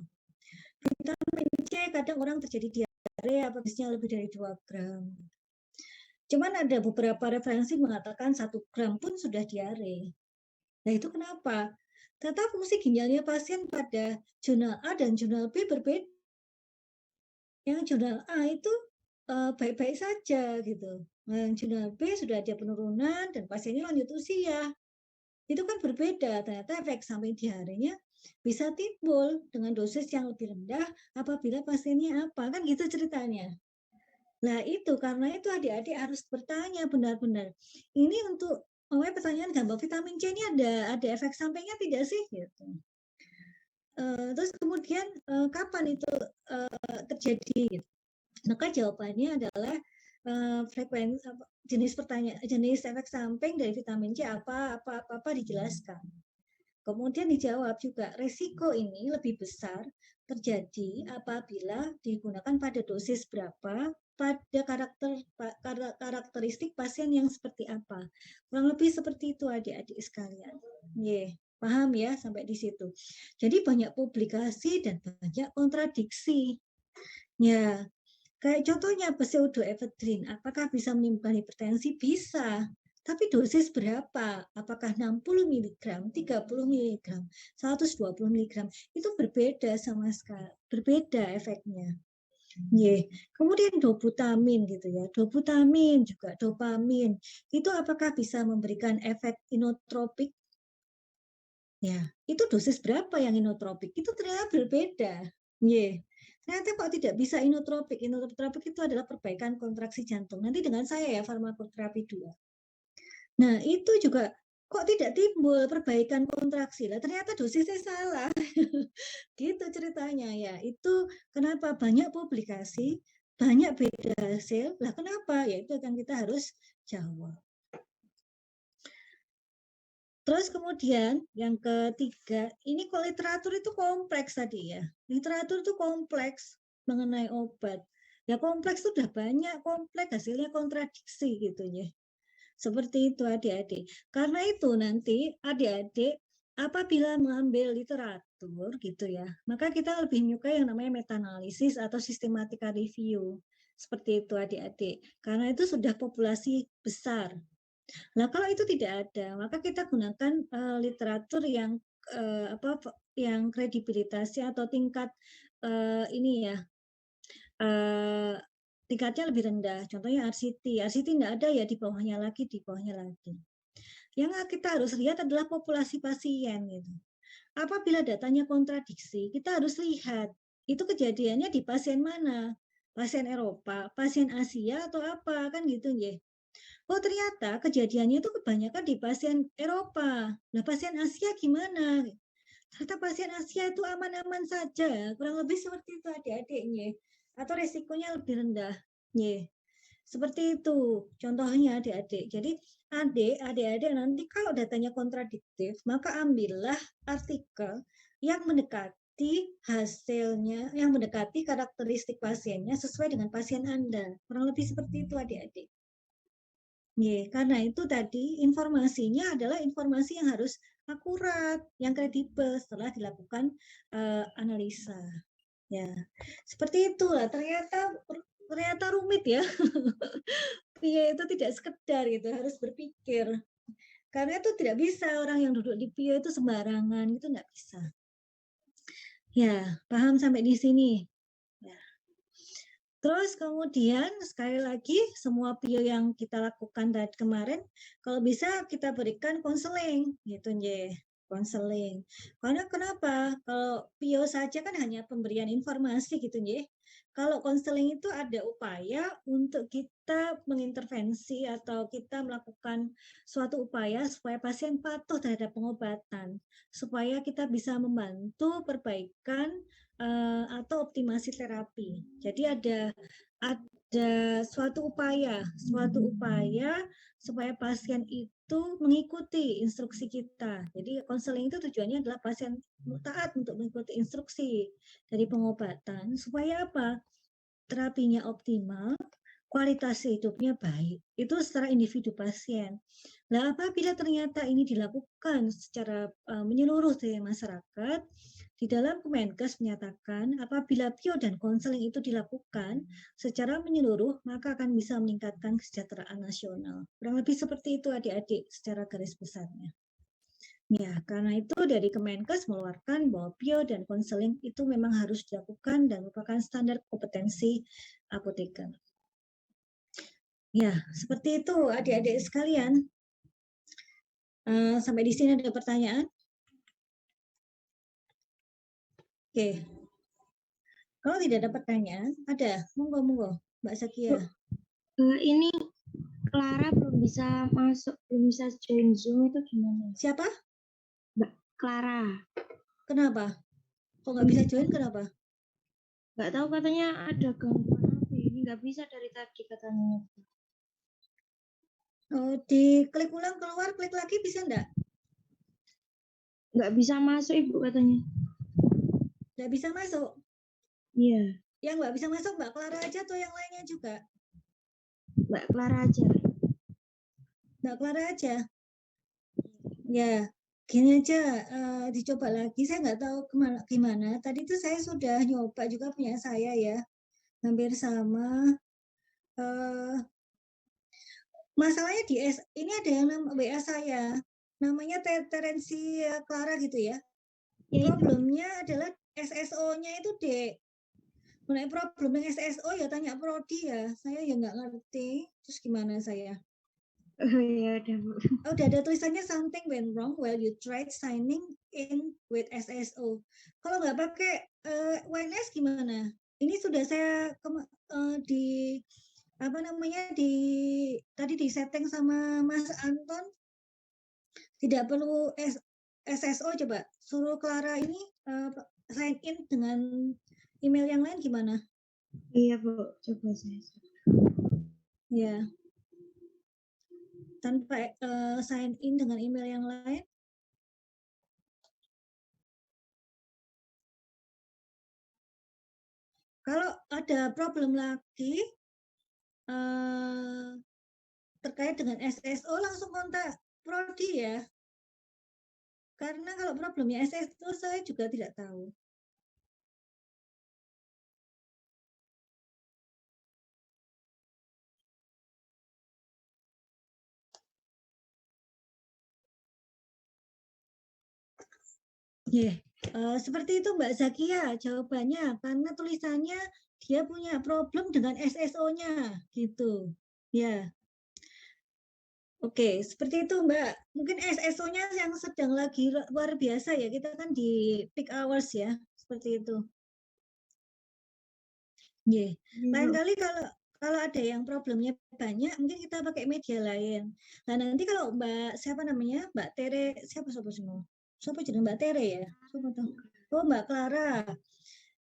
Vitamin C kadang orang terjadi diare apabila lebih dari 2 gram. Cuman ada beberapa referensi mengatakan 1 gram pun sudah diare. Nah, itu kenapa? Ternyata fungsi ginjalnya pasien pada jurnal A dan jurnal B berbeda. Yang jurnal A itu baik-baik saja gitu. Nah, yang jurnal B sudah ada penurunan dan pasiennya lanjut usia. Itu kan berbeda, ternyata efek samping diarenya bisa timbul dengan dosis yang lebih rendah apabila pasiennya apa, kan gitu ceritanya. Nah itu, karena itu adik-adik harus bertanya benar-benar, ini untuk pertanyaan gampang, vitamin C ini ada efek sampingnya tidak sih? Gitu. Terus kemudian kapan itu terjadi? Maka jawabannya adalah frekuensi jenis efek samping dari vitamin C apa dijelaskan. Kemudian dijawab juga, resiko ini lebih besar terjadi apabila digunakan pada dosis berapa, pada karakteristik pasien yang seperti apa. Kurang lebih seperti itu adik-adik sekalian. Paham ya sampai di situ. Jadi banyak publikasi dan banyak kontradiksi. Ya, kayak contohnya pseudoephedrine, apakah bisa menimbulkan hipertensi? Bisa. Tapi dosis berapa? Apakah 60 mg, 30 mg, 120 mg? Itu berbeda sama sekali, berbeda efeknya. Kemudian dobutamin gitu ya, dobutamin juga dopamin. Itu apakah bisa memberikan efek inotropik? Ya, itu dosis berapa yang inotropik? Itu ternyata berbeda. Ternyata kok tidak bisa inotropik. Inotropik itu adalah perbaikan kontraksi jantung. Nanti dengan saya ya farmakoterapi 2. Nah, itu juga kok tidak timbul perbaikan kontraksi. Lah ternyata dosisnya salah. Gitu ceritanya ya. Itu kenapa banyak publikasi, banyak beda hasil. Lah kenapa? Ya itu yang kita harus jawab. Terus kemudian yang ketiga, ini kok literatur itu kompleks tadi ya. Literatur itu kompleks mengenai obat. Ya kompleks itu udah banyak, kompleks hasilnya kontradiksi gitu ya. Seperti itu adik-adik. Karena itu nanti adik-adik apabila mengambil literatur gitu ya, maka kita lebih menyukai yang namanya meta-analisis atau sistematika review. Seperti itu adik-adik. Karena itu sudah populasi besar. Nah, kalau itu tidak ada, maka kita gunakan literatur yang yang kredibilitasnya atau tingkat ini ya tingkatnya lebih rendah. Contohnya RCT. RCT tidak ada ya di bawahnya lagi, di bawahnya lagi. Yang kita harus lihat adalah populasi pasien gitu. Apabila datanya kontradiksi, kita harus lihat itu kejadiannya di pasien mana? Pasien Eropa, pasien Asia atau apa kan gitu ya. Oh ternyata kejadiannya itu kebanyakan di pasien Eropa. Nah pasien Asia gimana? Ternyata pasien Asia itu aman-aman saja. Kurang lebih seperti itu adik-adiknya. Atau resikonya lebih rendah. Seperti itu contohnya adik-adik. Jadi adik-adik nanti kalau datanya kontradiktif, maka ambillah artikel yang mendekati hasilnya, yang mendekati karakteristik pasiennya sesuai dengan pasien Anda. Kurang lebih seperti itu adik-adik. Karena itu tadi informasinya adalah informasi yang harus akurat, yang kredibel setelah dilakukan analisa. Ya, seperti itulah. Ternyata rumit ya. PIO itu tidak sekedar gitu, harus berpikir. Karena itu tidak bisa orang yang duduk di PIO itu sembarangan, itu nggak bisa. Ya, paham sampai di sini. Ya. Terus kemudian sekali lagi semua PIO yang kita lakukan tadi kemarin, kalau bisa kita berikan konseling, gitu konseling. Karena kenapa? Kalau PIO saja kan hanya pemberian informasi gitu Kalau konseling itu ada upaya untuk kita mengintervensi atau kita melakukan suatu upaya supaya pasien patuh terhadap pengobatan, supaya kita bisa membantu perbaikan atau optimasi terapi. Jadi ada suatu upaya supaya pasien itu mengikuti instruksi kita. Jadi konseling itu tujuannya adalah pasien taat untuk mengikuti instruksi dari pengobatan supaya apa? Terapinya optimal, kualitas hidupnya baik. Itu secara individu pasien. Nah, apabila ternyata ini dilakukan secara menyeluruh dari masyarakat, di dalam Kemenkes menyatakan apabila PIO dan konseling itu dilakukan secara menyeluruh, maka akan bisa meningkatkan kesejahteraan nasional. Kurang lebih seperti itu adik-adik secara garis besarnya. Ya, karena itu dari Kemenkes mengeluarkan bahwa PIO dan konseling itu memang harus dilakukan dan merupakan standar kompetensi apoteker. Ya, seperti itu adik-adik sekalian. Sampai di sini ada pertanyaan? Oke. Kalau tidak ada pertanyaan, ada. Monggo, Mbak Sakia. Ini Clara belum bisa masuk, belum bisa join Zoom itu gimana? Siapa? Mbak Clara. Kenapa? Kok nggak bisa join, kenapa? Nggak tahu, katanya ada gangguan HP. Ini nggak bisa dari tadi katanya. Oh, diklik ulang keluar, klik lagi bisa enggak? Nggak bisa masuk, Ibu, katanya. Nggak bisa masuk? Iya. Yang nggak bisa masuk Mbak Clara aja atau yang lainnya juga? Mbak Clara aja. Mbak Clara aja? Ya, gini aja, dicoba lagi. Saya nggak tahu gimana. Tadi itu saya sudah nyoba juga punya saya ya. Hampir sama. Masalahnya ini ada yang WA saya. Namanya Terensia Clara gitu ya. Problemnya adalah SSO-nya itu Dek. Mengenai problem yang SSO ya tanya Prodi ya. Saya ya nggak ngerti. Terus gimana saya? Ya udah, Bu. Oh, udah ada tulisannya something went wrong while you tried signing in with SSO. Kalau nggak pakai WNS gimana? Ini sudah saya di apa namanya tadi di setting sama Mas Anton. Tidak perlu SSO, coba suruh Clara ini sign in dengan email yang lain gimana? Iya, Bu, coba saya. Ya. Tanpa sign in dengan email yang lain. Kalau ada problem lagi terkait dengan SSO, langsung kontak Prodi ya. Karena kalau problemnya SSO saya juga tidak tahu. Seperti itu Mbak Zakia jawabannya, karena tulisannya dia punya problem dengan SSO-nya gitu. Ya. Oke, seperti itu Mbak. Mungkin SSO-nya yang sedang lagi luar biasa ya. Kita kan di peak hours ya, seperti itu. Lain kali kalau ada yang problemnya banyak, mungkin kita pakai media lain. Nah nanti kalau siapa namanya Mbak Tere, siapa semua? Siapa jadi Mbak Tere ya? Siapa tuh? Oh Mbak Clara.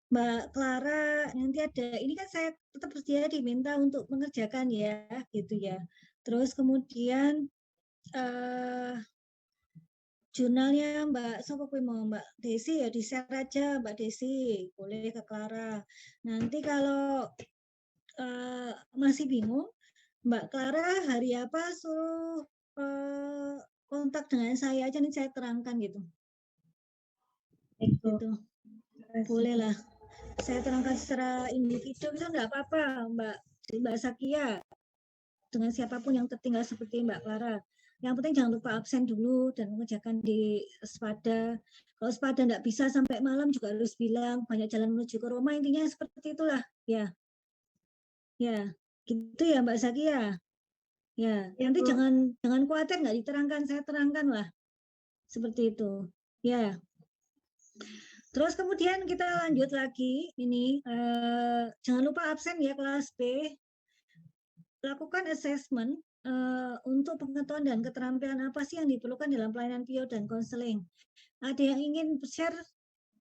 Mbak Clara nanti ada. Ini kan saya tetap bersedia diminta untuk mengerjakan ya, gitu ya. Terus kemudian jurnalnya Mbak Sopo kuwi mau Mbak Desi ya di-share aja Mbak Desi, boleh ke Clara. Nanti kalau masih bingung, Mbak Clara hari apa suruh kontak dengan saya aja nih saya terangkan gitu. Gitu. Boleh lah. Saya terangkan secara individu bisa enggak apa-apa Mbak Sakia dengan siapapun yang tertinggal seperti Mbak Clara. Yang penting jangan lupa absen dulu dan mengerjakan di Spada. Kalau Spada enggak bisa sampai malam juga harus bilang banyak jalan menuju ke Roma, intinya seperti itulah. Ya. Ya. Gitu ya Mbak Sakia. Ya, Ya, nanti Bu. jangan khawatir nggak diterangkan, saya terangkan lah. Seperti itu. Ya. Terus kemudian kita lanjut lagi ini jangan lupa absen ya kelas B. Lakukan assessment untuk pengetahuan dan keterampilan apa sih yang diperlukan dalam pelayanan PIO dan konseling. Ada yang ingin share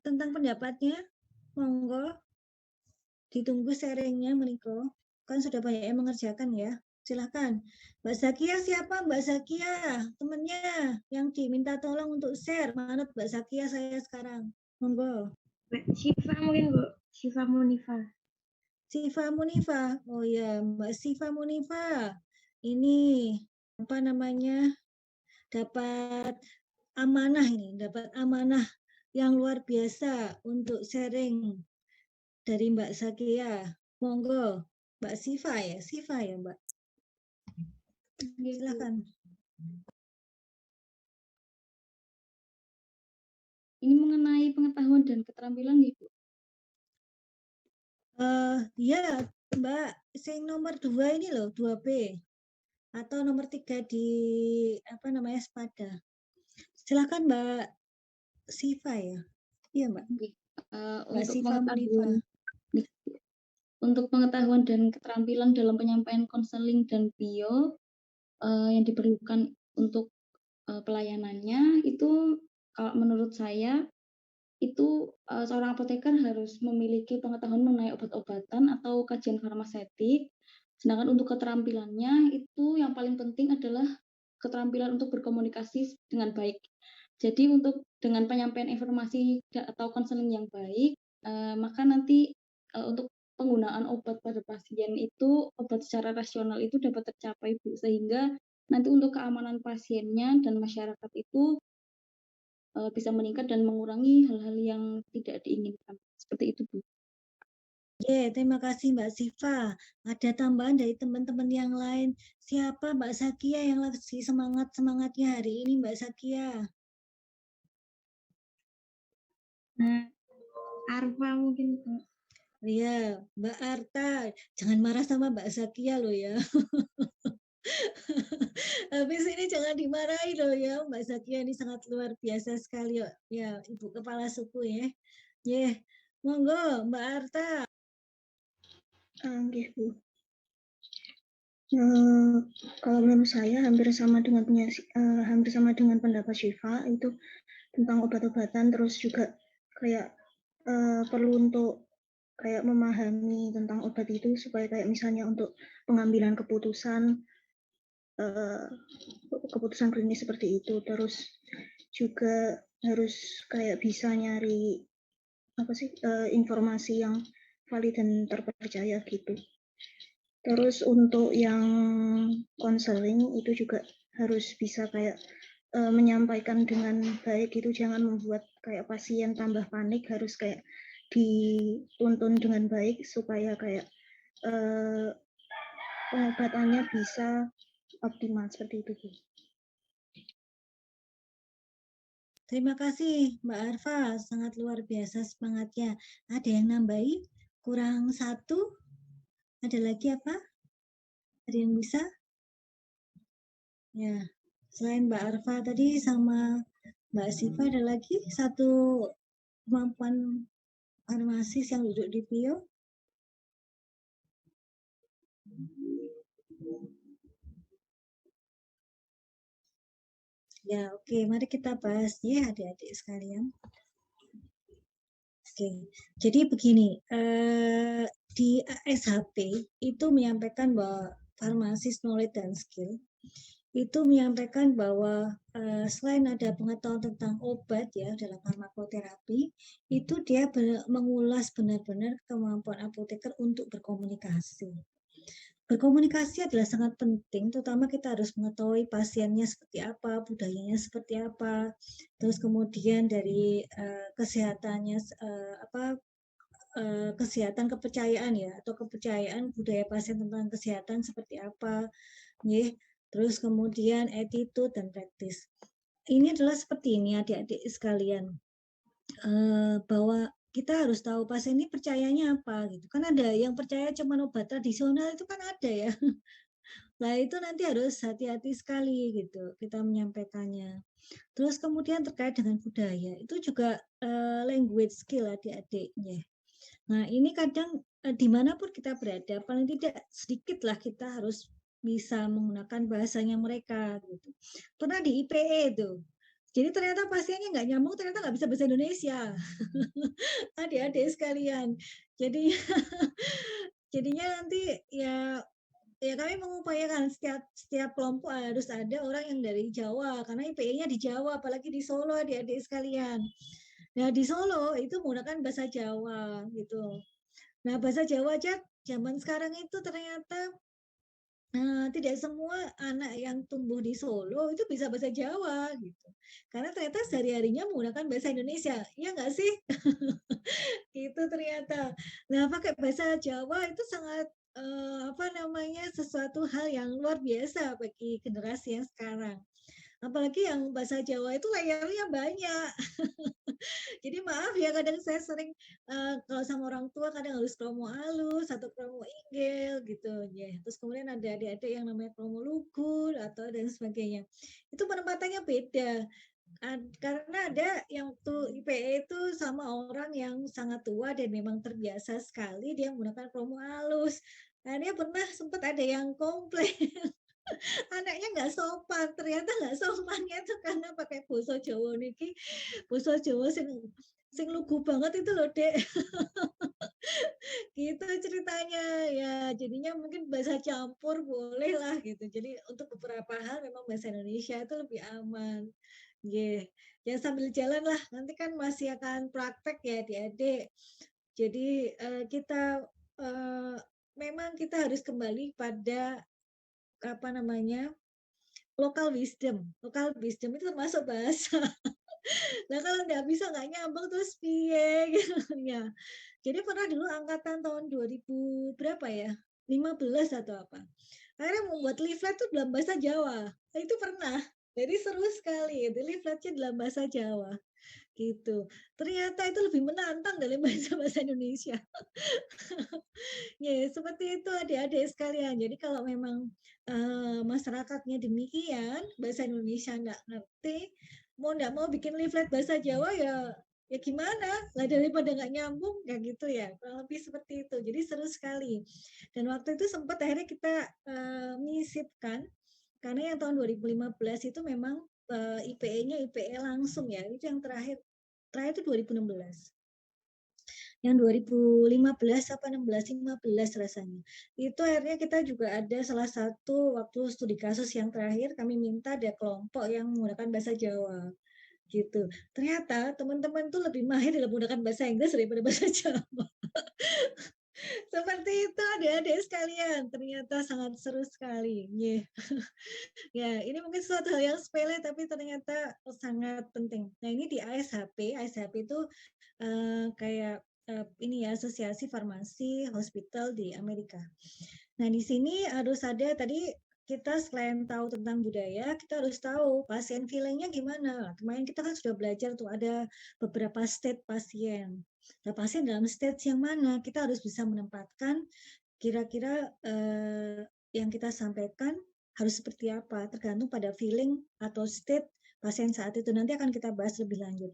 tentang pendapatnya? Monggo. Ditunggu sharingnya Meniko. Kan sudah banyak yang mengerjakan ya. Silahkan. Mbak Zakia siapa? Mbak Zakia, temennya yang diminta tolong untuk share. Mana Mbak Zakia saya sekarang? Monggo. Syifa mungkin, Bu. Syifa Munifa. Syifa Munifa. Oh ya, Mbak Syifa Munifa. Ini apa namanya? Dapat amanah ini, dapat amanah yang luar biasa untuk sharing dari Mbak Zakia. Monggo. Mbak Syifa ya? Syifa ya, Mbak? Silakan. Ini mengenai pengetahuan dan keterampilan, Ibu. Ya, Mbak, sing nomor 2 ini loh, 2B. Atau nomor 3 di apa namanya Spada. Silakan Mbak Syifa ya. Iya, Mbak. Mbak Syifa Munifa. Untuk pengetahuan dan keterampilan dalam penyampaian konseling dan PIO yang diperlukan untuk pelayanannya itu kalau menurut saya itu seorang apoteker harus memiliki pengetahuan mengenai obat-obatan atau kajian farmasetik. Sedangkan untuk keterampilannya itu yang paling penting adalah keterampilan untuk berkomunikasi dengan baik. Jadi untuk dengan penyampaian informasi atau konseling yang baik, maka nanti untuk penggunaan obat pada pasien itu obat secara rasional itu dapat tercapai, Bu, sehingga nanti untuk keamanan pasiennya dan masyarakat itu bisa meningkat dan mengurangi hal-hal yang tidak diinginkan. Seperti itu, Bu. Terima kasih Mbak Syifa. Ada tambahan dari teman-teman yang lain. Siapa Mbak Zakia yang lagi semangat-semangatnya hari ini Mbak Zakia? Arfa mungkin, Bu. Iya, Mbak Arta. Jangan marah sama Mbak Zakia loh ya. Habis ini jangan dimarahi loh ya, Mbak Zakia ini sangat luar biasa sekali ya, Ibu Kepala Suku ya. Monggo Mbak Arta. Nggih, Bu. Kalau menurut saya hampir sama dengan pendapat Syifa itu tentang obat-obatan, terus juga kayak perlu untuk kayak memahami tentang obat itu supaya kayak misalnya untuk pengambilan keputusan klinis seperti itu. Terus juga harus kayak bisa nyari informasi yang valid dan terpercaya gitu. Terus untuk yang konseling itu juga harus bisa kayak menyampaikan dengan baik gitu, jangan membuat kayak pasien tambah panik, harus kayak dituntun dengan baik supaya kayak pengobatannya bisa optimal seperti itu, Bu. Terima kasih Mbak Arfa, sangat luar biasa semangatnya. Ada yang nambahi? Kurang satu? Ada lagi apa? Ada yang bisa? Ya, selain Mbak Arfa tadi sama Mbak Syifa ada lagi satu kemampuan farmasis yang duduk di PIO? Ya, oke. Mari kita bahas ya adik-adik sekalian. Oke, jadi begini, di ASHP itu menyampaikan bahwa farmasis knowledge dan skill itu menyampaikan bahwa selain ada pengetahuan tentang obat ya dalam farmakoterapi, itu dia mengulas benar-benar kemampuan apoteker untuk berkomunikasi. Berkomunikasi adalah sangat penting, terutama kita harus mengetahui pasiennya seperti apa, budayanya seperti apa, terus kemudian dari kesehatannya kesehatan kepercayaan ya atau kepercayaan budaya pasien tentang kesehatan seperti apa, ya. Terus kemudian attitude dan praktis. Ini adalah seperti ini adik-adik sekalian, bahwa kita harus tahu pasien ini percayanya apa gitu. Kan ada yang percaya cuma obat tradisional itu kan ada ya. Nah itu nanti harus hati-hati sekali gitu kita menyampaikannya. Terus kemudian terkait dengan budaya itu juga language skill adik-adiknya. Nah ini kadang dimanapun kita berada paling tidak sedikitlah kita harus bisa menggunakan bahasanya mereka gitu. Pernah di IPE itu. Jadi ternyata pasiennya nggak nyambung, ternyata nggak bisa bahasa Indonesia. Adik-adik sekalian. Jadi jadinya nanti ya kami mengupayakan setiap kelompok harus ada orang yang dari Jawa karena IPE-nya di Jawa, apalagi di Solo adik-adik sekalian. Nah di Solo itu menggunakan bahasa Jawa gitu. Nah bahasa Jawa aja zaman sekarang itu ternyata tidak semua anak yang tumbuh di Solo itu bisa bahasa Jawa gitu. Karena ternyata sehari-harinya menggunakan bahasa Indonesia, ya nggak sih? Gitu ternyata. Nah, pakai bahasa Jawa itu sangat sesuatu hal yang luar biasa bagi generasi yang sekarang. Apalagi yang bahasa Jawa itu layarnya banyak. Jadi maaf ya kadang saya sering kalau sama orang tua kadang harus kromo halus atau kromo inggil gitu ya. Terus kemudian ada adik-adik yang namanya kromo lugul atau dan sebagainya. Itu penempatannya beda. Karena ada yang tuh IPE itu sama orang yang sangat tua dan memang terbiasa sekali dia menggunakan kromo halus. Nah, dia pernah sempat ada yang komplain anaknya nggak sopan, ternyata nggak sopannya itu karena pakai basa Jawa niki, basa Jawa sing lugu banget itu loh, Dek. Gitu ceritanya. Ya, jadinya mungkin bahasa campur boleh lah gitu. Jadi untuk beberapa hal memang bahasa Indonesia itu lebih aman. Yeah. Ya sambil jalan lah, nanti kan masih akan praktek ya adik-adik. Jadi kita memang kita harus kembali pada apa namanya local wisdom. Local wisdom itu termasuk bahasa. Nah kalau nggak bisa nggak nyambung terus piye gitu ya. Jadi pernah dulu angkatan tahun 2000 berapa ya? 15 atau apa. Akhirnya membuat leaflet itu dalam bahasa Jawa. Nah, itu pernah. Jadi seru sekali. Itu leafletnya dalam bahasa Jawa. Gitu. Ternyata itu lebih menantang dari bahasa Indonesia. Ya, seperti itu adik-adik sekalian. Jadi kalau memang masyarakatnya demikian, bahasa Indonesia nggak ngerti, mau nggak mau bikin leaflet bahasa Jawa ya gimana? Lah daripada nggak nyambung kayak gitu ya. Kurang lebih seperti itu. Jadi seru sekali. Dan waktu itu sempat akhirnya kita menyisipkan karena yang tahun 2015 itu memang IPE-nya IPE langsung ya. Itu yang terakhir itu 2016. Yang 2015 apa 16, 15 rasanya. Itu akhirnya kita juga ada salah satu waktu studi kasus yang terakhir kami minta ada kelompok yang menggunakan bahasa Jawa gitu. Ternyata teman-teman tuh lebih mahir dalam menggunakan bahasa Inggris daripada bahasa Jawa. Seperti itu adik-adik sekalian, ternyata sangat seru sekali. Yeah. Ya, ini mungkin suatu hal yang sepele tapi ternyata sangat penting. Nah, ini di ASHP. ASHP itu kayak ini ya asosiasi farmasi hospital di Amerika. Nah, di sini harus ada tadi kita selain tahu tentang budaya, kita harus tahu pasien feelingnya gimana. Kemarin kita kan sudah belajar tuh ada beberapa state pasien. Nah, pasien dalam stage yang mana? Kita harus bisa menempatkan kira-kira yang kita sampaikan harus seperti apa, tergantung pada feeling atau state pasien saat itu. Nanti akan kita bahas lebih lanjut.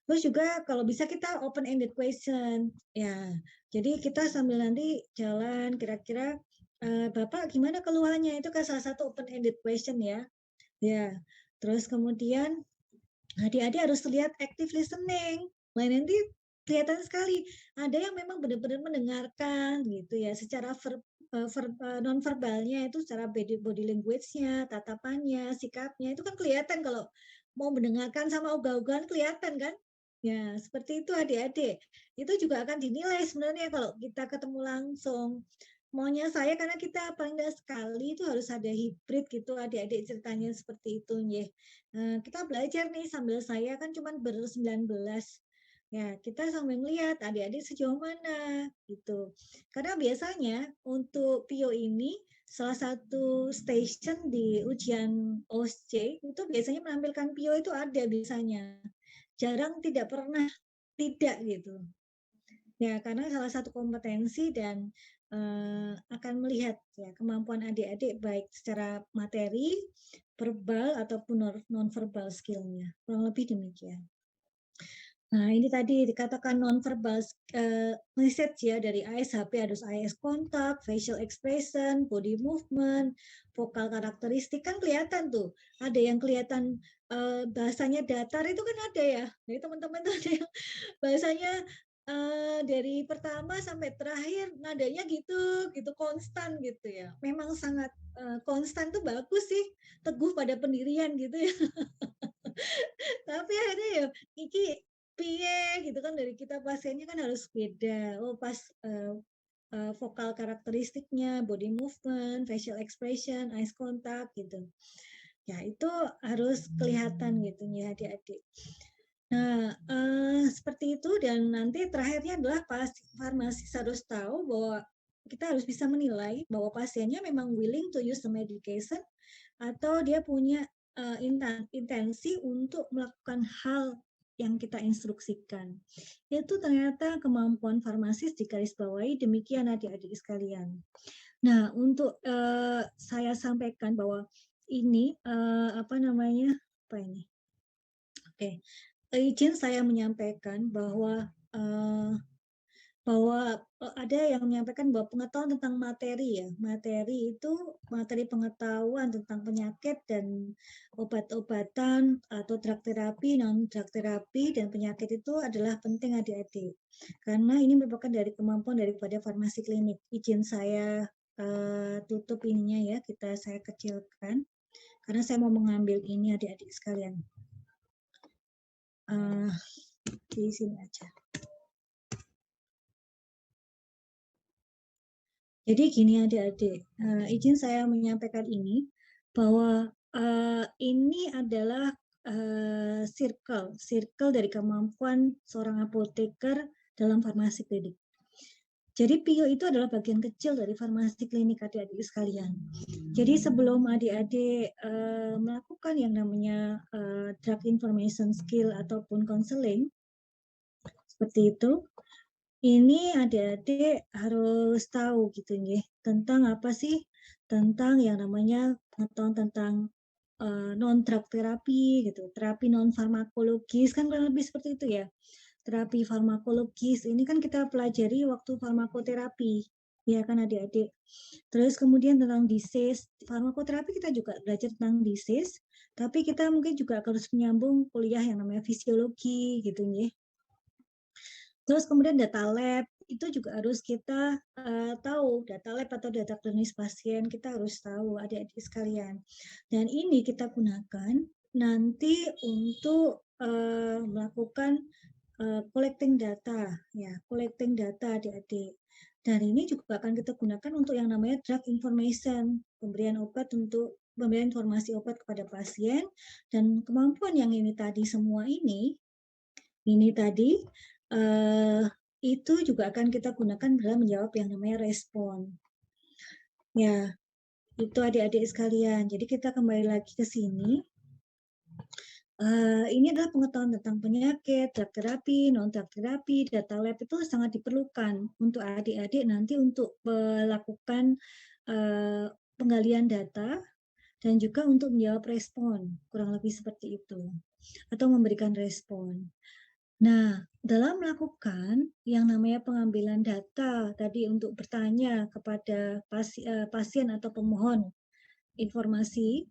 Terus juga kalau bisa kita open ended question ya. Jadi kita sambil nanti jalan kira-kira Bapak gimana keluhannya itu kan salah satu open ended question ya. Ya. Terus kemudian adik-adik harus lihat active listening. Nah, nanti kelihatan sekali ada yang memang benar-benar mendengarkan gitu ya secara non-verbalnya itu secara body language-nya, tatapannya, sikapnya, itu kan kelihatan kalau mau mendengarkan sama ogah-ogahan kelihatan kan? Ya, seperti itu adik-adik. Itu juga akan dinilai sebenarnya kalau kita ketemu langsung. Maunya saya karena kita paling tidak sekali itu harus ada hibrid gitu adik-adik ceritanya seperti itu nggih. Kita belajar nih sambil saya kan cuma ber-19. Ya, kita sambil melihat adik-adik sejauh mana gitu. Karena biasanya untuk PIO ini salah satu station di ujian OSCE itu biasanya menampilkan PIO itu ada biasanya. Jarang tidak pernah tidak gitu. Ya, karena salah satu kompetensi dan akan melihat ya kemampuan adik-adik baik secara materi, verbal ataupun non-verbal skill-nya. Kurang lebih demikian. Nah, ini tadi dikatakan non-verbal message ya dari ASHP, harus eye contact, facial expression, body movement, vokal karakteristik kan kelihatan tuh. Ada yang kelihatan bahasanya datar itu kan ada ya. Jadi teman-teman tuh ada yang bahasanya dari pertama sampai terakhir nadanya gitu konstan gitu ya. Memang sangat konstan tuh bagus sih, teguh pada pendirian gitu ya. Tapi akhirnya ya iki piye gitu kan dari kita pasiennya kan harus beda. Oh pas vokal karakteristiknya, body movement, facial expression, eye contact gitu. Ya itu harus kelihatan gitu ya adik-adik. Nah, seperti itu dan nanti terakhirnya adalah farmasis harus tahu bahwa kita harus bisa menilai bahwa pasiennya memang willing to use the medication atau dia punya intensi untuk melakukan hal yang kita instruksikan. Itu ternyata kemampuan farmasis digarisbawahi demikian adik-adik sekalian. Nah, untuk saya sampaikan bahwa ini apa ini? Oke. Izin saya menyampaikan bahwa ada yang menyampaikan bahwa pengetahuan tentang materi ya, materi itu materi pengetahuan tentang penyakit dan obat-obatan atau drug terapi, non drug terapi dan penyakit itu adalah penting adik-adik karena ini merupakan dari kemampuan daripada farmasi klinik. Izin saya tutup ininya ya, saya kecilkan karena saya mau mengambil ini adik-adik sekalian. Di sini aja. Jadi gini adik-adik, izin saya menyampaikan ini bahwa ini adalah circle dari kemampuan seorang apoteker dalam farmasi klinik. Jadi PIO itu adalah bagian kecil dari farmasi klinik adik-adik sekalian. Jadi sebelum adik-adik melakukan yang namanya drug information skill ataupun counseling, seperti itu, ini adik-adik harus tahu gitu ya tentang apa sih, tentang yang namanya pengetahuan tentang non drug terapi gitu, terapi non farmakologis kan kurang lebih seperti itu ya. Terapi farmakologis ini kan kita pelajari waktu farmakoterapi, ya kan adik-adik. Terus kemudian tentang disease, farmakoterapi kita juga belajar tentang disease, tapi kita mungkin juga harus menyambung kuliah yang namanya fisiologi gitu ya. Terus kemudian data lab itu juga harus kita tahu, data lab atau data klinis pasien kita harus tahu adik-adik sekalian. Dan ini kita gunakan nanti untuk melakukan collecting data, ya, collecting data adik-adik. Dan ini juga akan kita gunakan untuk yang namanya drug information, pemberian informasi obat kepada pasien, dan kemampuan yang ini tadi semua ini tadi itu juga akan kita gunakan dalam menjawab yang namanya respon. Ya, itu adik-adik sekalian. Jadi kita kembali lagi ke sini. Ini adalah pengetahuan tentang penyakit, drug terapi, non drug terapi, data lab itu sangat diperlukan untuk adik-adik nanti untuk melakukan penggalian data dan juga untuk menjawab respon, kurang lebih seperti itu, atau memberikan respon. Nah, dalam melakukan yang namanya pengambilan data tadi untuk bertanya kepada pasien atau pemohon informasi,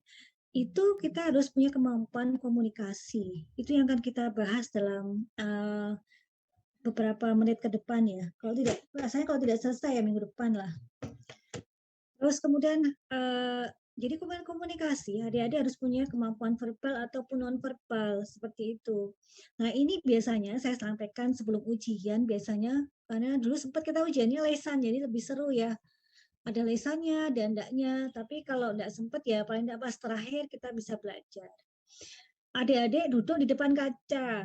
itu kita harus punya kemampuan komunikasi. Itu yang akan kita bahas dalam beberapa menit ke depan ya. Kalau tidak selesai ya minggu depan lah. Terus kemudian jadi komunikasi, adik-adik harus punya kemampuan verbal ataupun non-verbal, seperti itu. Nah, ini biasanya saya sampaikan sebelum ujian, biasanya karena dulu sempat kita ujiannya lesan, jadi lebih seru ya. Ada lesannya dan ndaknya, tapi kalau ndak sempat ya paling ndak pas terakhir kita bisa belajar. Adik-adik duduk di depan kaca,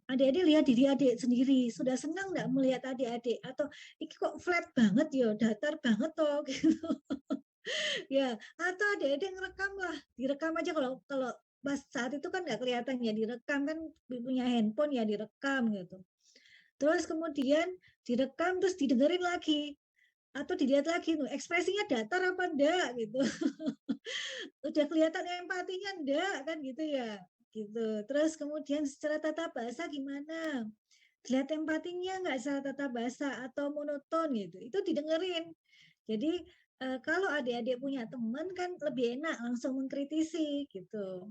adik-adik lihat diri adik sendiri, sudah senang nggak melihat adik-adik? Atau ini kok flat banget ya, datar banget toh, gitu. Ya, atau adik-adik ngerekam lah, direkam aja kalau kalau pas saat itu kan nggak kelihatan ya, direkam kan punya handphone ya direkam gitu. Terus kemudian direkam terus didengerin lagi atau dilihat lagi tuh ekspresinya datar apa enggak gitu. Udah kelihatan empatinya enggak kan gitu ya. Gitu. Terus kemudian secara tata bahasa gimana? Lihat empatinya enggak secara tata bahasa atau monoton gitu. Itu didengerin. Jadi kalau adik-adik punya teman kan lebih enak langsung mengkritisi gitu.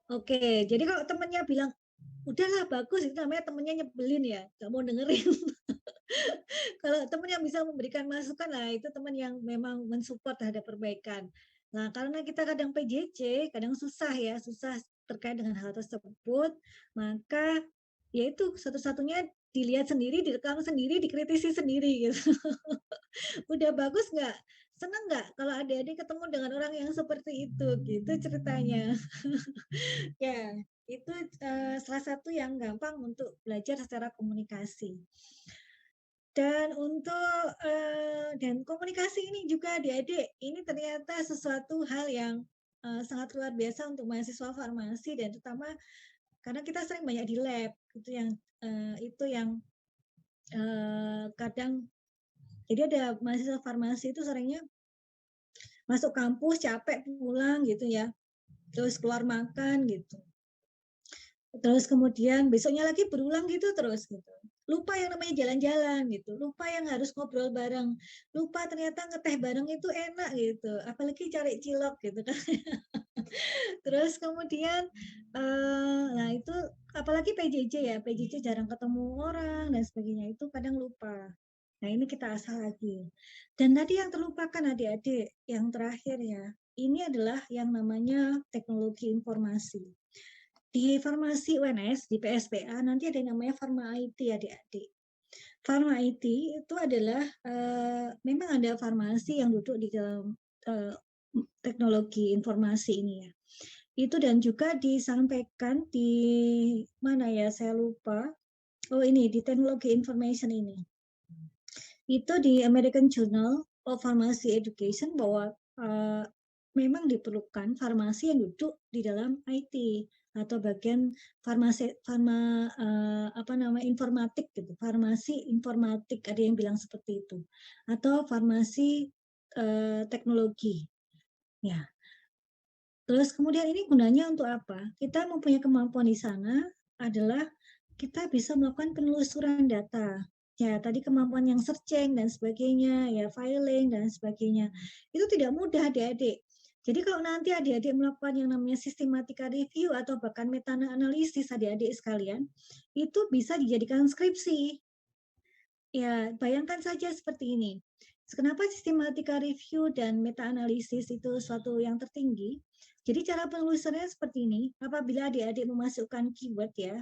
Oke, jadi kalau temennya bilang, udahlah bagus, itu namanya temennya nyebelin ya, nggak mau dengerin. Kalau teman yang bisa memberikan masukan, nah itu teman yang memang mensupport terhadap perbaikan. Nah, karena kita kadang PJJ, kadang susah ya, susah terkait dengan hal tersebut, maka yaitu satu-satunya dilihat sendiri, direkam sendiri, dikritisi sendiri gitu. Udah bagus nggak? Senang nggak kalau adik-adik ketemu dengan orang yang seperti itu? Gitu ceritanya. Ya, itu salah satu yang gampang untuk belajar secara komunikasi. Dan untuk dan komunikasi ini juga adik-adik, ini ternyata sesuatu hal yang sangat luar biasa untuk mahasiswa farmasi dan terutama karena kita sering banyak di lab, itu yang kadang jadi ada mahasiswa farmasi itu seringnya masuk kampus capek pulang gitu ya, terus keluar makan gitu. Terus kemudian besoknya lagi berulang gitu terus gitu. Lupa yang namanya jalan-jalan gitu, lupa yang harus ngobrol bareng, lupa ternyata ngeteh bareng itu enak gitu, apalagi cari cilok gitu kan. Terus kemudian nah itu apalagi PJJ ya, PJJ jarang ketemu orang dan sebagainya itu kadang lupa. Nah ini kita asah lagi. Dan tadi yang terlupakan adik-adik, yang terakhir ya, ini adalah yang namanya teknologi informasi. Di farmasi UNS, di PSPA, nanti ada yang namanya Pharma IT adik-adik. Pharma IT itu adalah, memang ada farmasi yang duduk di dalam teknologi informasi ini ya. Itu dan juga disampaikan di mana ya, saya lupa. Oh ini, di teknologi information ini. Itu di American Journal of Pharmacy Education bahwa memang diperlukan farmasi yang duduk di dalam IT atau bagian informatik gitu, farmasi informatik ada yang bilang seperti itu, atau farmasi teknologi. Ya. Terus kemudian ini gunanya untuk apa? Kita mempunyai kemampuan di sana adalah kita bisa melakukan penelusuran data. Ya, tadi kemampuan yang searching dan sebagainya, ya filing dan sebagainya. Itu tidak mudah adik-adik. Jadi kalau nanti adik-adik melakukan yang namanya sistematika review atau bahkan meta analisis adik-adik sekalian, itu bisa dijadikan skripsi. Ya, bayangkan saja seperti ini. Kenapa sistematika review dan meta analisis itu suatu yang tertinggi? Jadi cara penelusurannya seperti ini. Apabila adik-adik memasukkan keyword ya,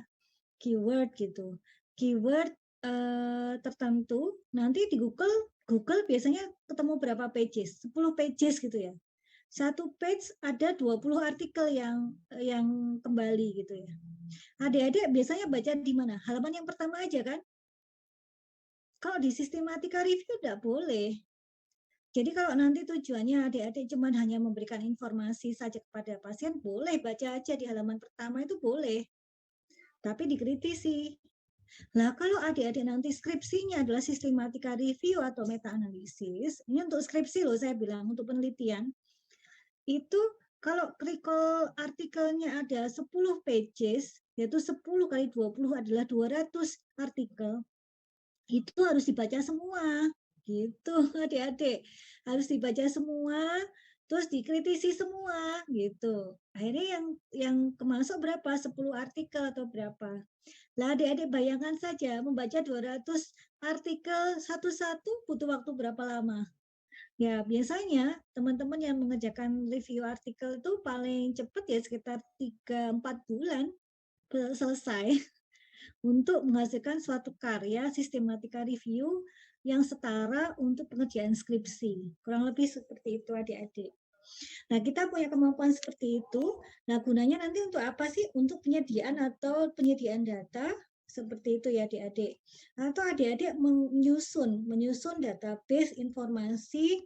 keyword gitu, keyword tertentu, nanti di Google biasanya ketemu berapa pages? 10 pages gitu ya. Satu page ada 20 artikel yang kembali gitu ya. Adik-adik biasanya baca di mana? Halaman yang pertama aja kan? Kalau di sistematika review tidak boleh. Jadi kalau nanti tujuannya adik-adik cuma hanya memberikan informasi saja kepada pasien, boleh baca aja di halaman pertama itu boleh. Tapi dikritisi. Nah, kalau adik-adik nanti skripsinya adalah sistematika review atau meta analisis, ini untuk skripsi loh saya bilang, untuk penelitian, itu kalau recall artikelnya ada 10 pages, yaitu 10 kali 20 adalah 200 artikel, itu harus dibaca semua gitu adik-adik, harus dibaca semua terus dikritisi semua gitu. Akhirnya yang kemasuk berapa, 10 artikel atau berapa. Lah adik-adik bayangkan saja membaca 200 artikel satu-satu butuh waktu berapa lama. Ya, biasanya teman-teman yang mengerjakan review artikel itu paling cepat ya sekitar 3-4 bulan selesai untuk menghasilkan suatu karya sistematika review yang setara untuk pengerjaan skripsi. Kurang lebih seperti itu adik-adik. Nah, kita punya kemampuan seperti itu. Nah, gunanya nanti untuk apa sih? Untuk penyediaan atau penyediaan data seperti itu ya adik-adik. Atau adik-adik menyusun database informasi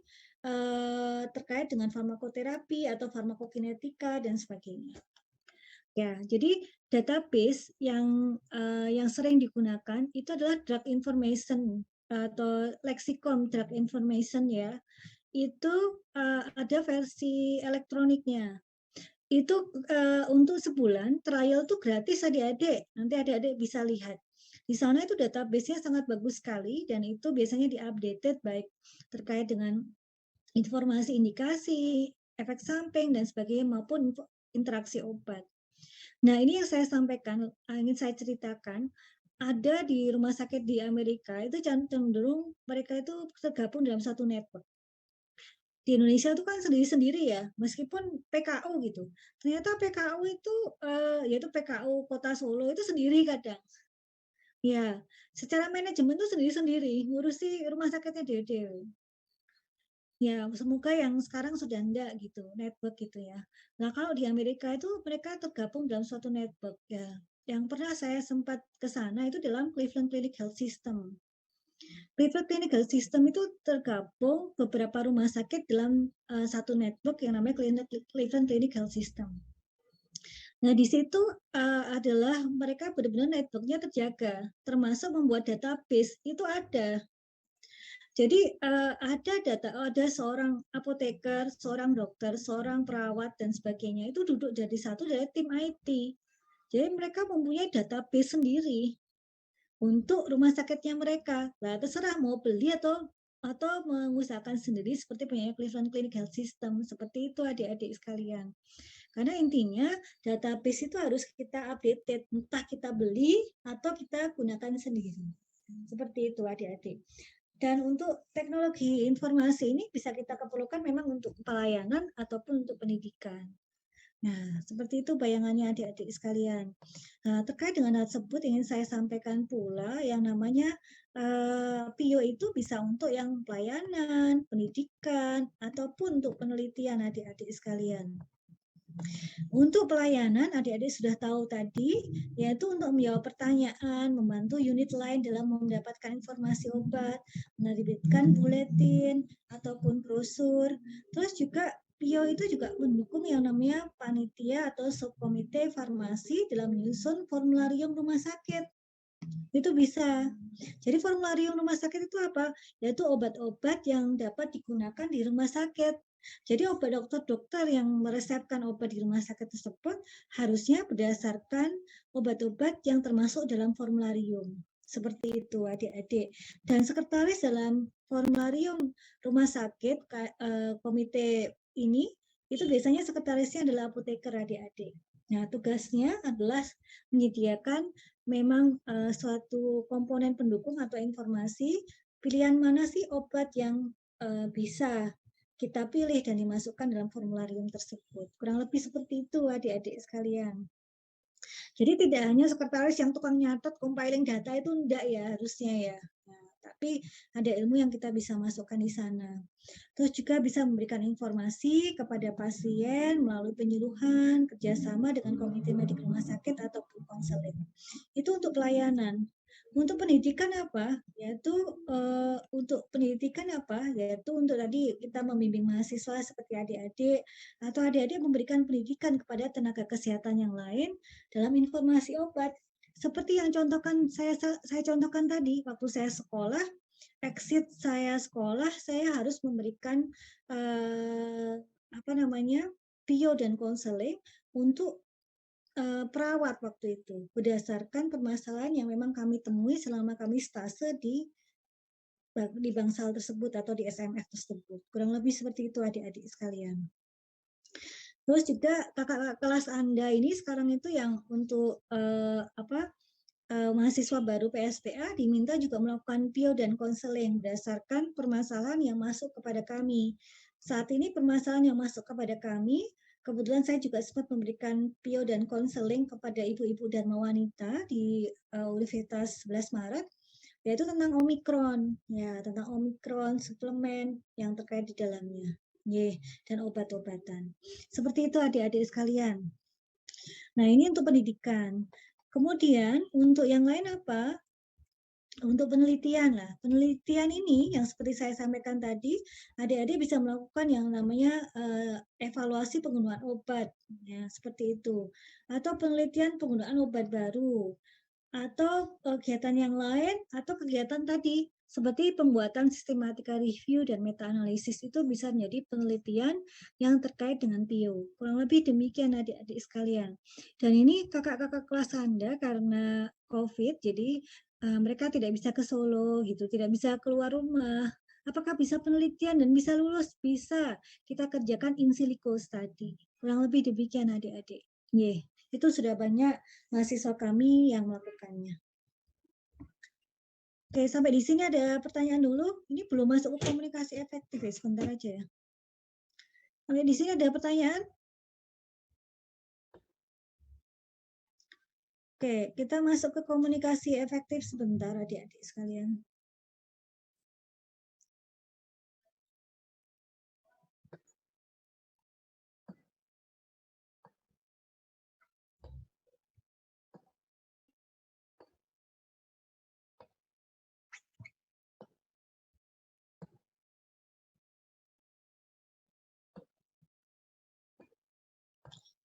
terkait dengan farmakoterapi atau farmakokinetika dan sebagainya. Ya, jadi database yang sering digunakan itu adalah drug information atau leksikon drug information ya. Itu ada versi elektroniknya. Itu untuk sebulan trial itu gratis adik-adik. Nanti adik-adik bisa lihat. Di sana itu database-nya sangat bagus sekali dan itu biasanya di-updated baik terkait dengan informasi indikasi, efek samping dan sebagainya maupun interaksi obat. Nah, ini yang saya sampaikan, ingin saya ceritakan, ada di rumah sakit di Amerika itu cenderung mereka itu tergabung dalam satu network. Di Indonesia itu kan sendiri-sendiri ya, meskipun PKU gitu. Ternyata PKU itu yaitu PKU Kota Solo itu sendiri kadang. Ya, secara manajemen itu sendiri-sendiri, ngurusi rumah sakitnya dewe-dewe. Ya, semoga yang sekarang sudah enggak gitu, network gitu ya. Nah, kalau di Amerika itu mereka tergabung dalam suatu network ya. Yang pernah saya sempat ke sana itu dalam Cleveland Clinic Health System. Cleveland Clinic Health System itu tergabung beberapa rumah sakit dalam satu network yang namanya Cleveland Clinic Health System. Nah, di situ adalah mereka benar-benar networknya terjaga, termasuk membuat database itu ada. Jadi ada seorang apoteker, seorang dokter, seorang perawat dan sebagainya itu duduk jadi satu dari tim IT. Jadi mereka mempunyai database sendiri untuk rumah sakitnya mereka. Nah, terserah mau beli atau mengusahakan sendiri seperti punya Cleveland Clinic Health System. Seperti itu adik-adik sekalian. Karena intinya database itu harus kita update, entah kita beli atau kita gunakan sendiri. Seperti itu adik-adik. Dan untuk teknologi informasi ini bisa kita keperlukan memang untuk pelayanan ataupun untuk pendidikan. Nah, seperti itu bayangannya adik-adik sekalian. Nah, terkait dengan hal tersebut ingin saya sampaikan pula yang namanya PIO itu bisa untuk yang pelayanan, pendidikan, ataupun untuk penelitian adik-adik sekalian. Untuk pelayanan, adik-adik sudah tahu tadi, yaitu untuk menjawab pertanyaan, membantu unit lain dalam mendapatkan informasi obat, menerbitkan buletin, ataupun brosur. Terus juga PIO itu juga mendukung yang namanya panitia atau subkomite farmasi dalam menyusun formularium rumah sakit. Itu bisa. Jadi formularium rumah sakit itu apa? Yaitu obat-obat yang dapat digunakan di rumah sakit. Jadi obat dokter yang meresepkan obat di rumah sakit tersebut harusnya berdasarkan obat-obat yang termasuk dalam formularium. Seperti itu adik-adik. Dan sekretaris dalam formularium rumah sakit komite ini itu biasanya sekretarisnya adalah apoteker adik-adik. Nah, tugasnya adalah menyediakan memang suatu komponen pendukung atau informasi pilihan mana sih obat yang bisa kita pilih dan dimasukkan dalam formularium tersebut. Kurang lebih seperti itu adik-adik sekalian. Jadi tidak hanya sekretaris yang tukang nyatet, compiling data itu enggak ya harusnya ya. Nah, tapi ada ilmu yang kita bisa masukkan di sana. Terus juga bisa memberikan informasi kepada pasien melalui penyuluhan, kerjasama dengan komite medik rumah sakit ataupun konseling. Itu untuk pelayanan. Untuk pendidikan apa? Yaitu untuk pendidikan apa? Yaitu untuk tadi kita membimbing mahasiswa seperti adik-adik atau adik-adik memberikan pendidikan kepada tenaga kesehatan yang lain dalam informasi obat. Seperti yang saya contohkan tadi waktu saya sekolah, exit saya sekolah, saya harus memberikan PIO dan konseling untuk perawat waktu itu berdasarkan permasalahan yang memang kami temui selama kami stase di bangsal tersebut atau di SMF tersebut. Kurang lebih seperti itu adik-adik sekalian. Terus juga kakak kelas Anda ini sekarang itu yang untuk mahasiswa baru PSPA diminta juga melakukan PIO dan konseling berdasarkan permasalahan yang masuk kepada kami. Saat ini permasalahan yang masuk kepada kami, kebetulan saya juga sempat memberikan PIO dan konseling kepada ibu-ibu Dharma Wanita di Universitas 11 Maret, yaitu tentang Omikron, ya, tentang Omikron, suplemen yang terkait di dalamnya, dan obat-obatan. Seperti itu adik-adik sekalian. Nah, ini untuk pendidikan. Kemudian untuk yang lain apa? Untuk penelitian lah. Penelitian ini yang seperti saya sampaikan tadi, adik-adik bisa melakukan yang namanya evaluasi penggunaan obat, ya, seperti itu. Atau penelitian penggunaan obat baru. Atau kegiatan yang lain, atau kegiatan tadi, seperti pembuatan sistematika review dan meta-analisis itu bisa menjadi penelitian yang terkait dengan PIO. Kurang lebih demikian adik-adik sekalian. Dan ini kakak-kakak kelas Anda karena COVID, jadi mereka tidak bisa ke Solo, gitu, tidak bisa keluar rumah. Apakah bisa penelitian dan bisa lulus? Bisa. Kita kerjakan in silico study. Kurang lebih demikian adik-adik. Itu sudah banyak mahasiswa kami yang melakukannya. Oke, sampai di sini ada pertanyaan dulu. Ini belum masuk ke komunikasi efektif ya, sebentar aja ya. Sampai di sini ada pertanyaan? Oke, kita masuk ke komunikasi efektif sebentar adik-adik sekalian.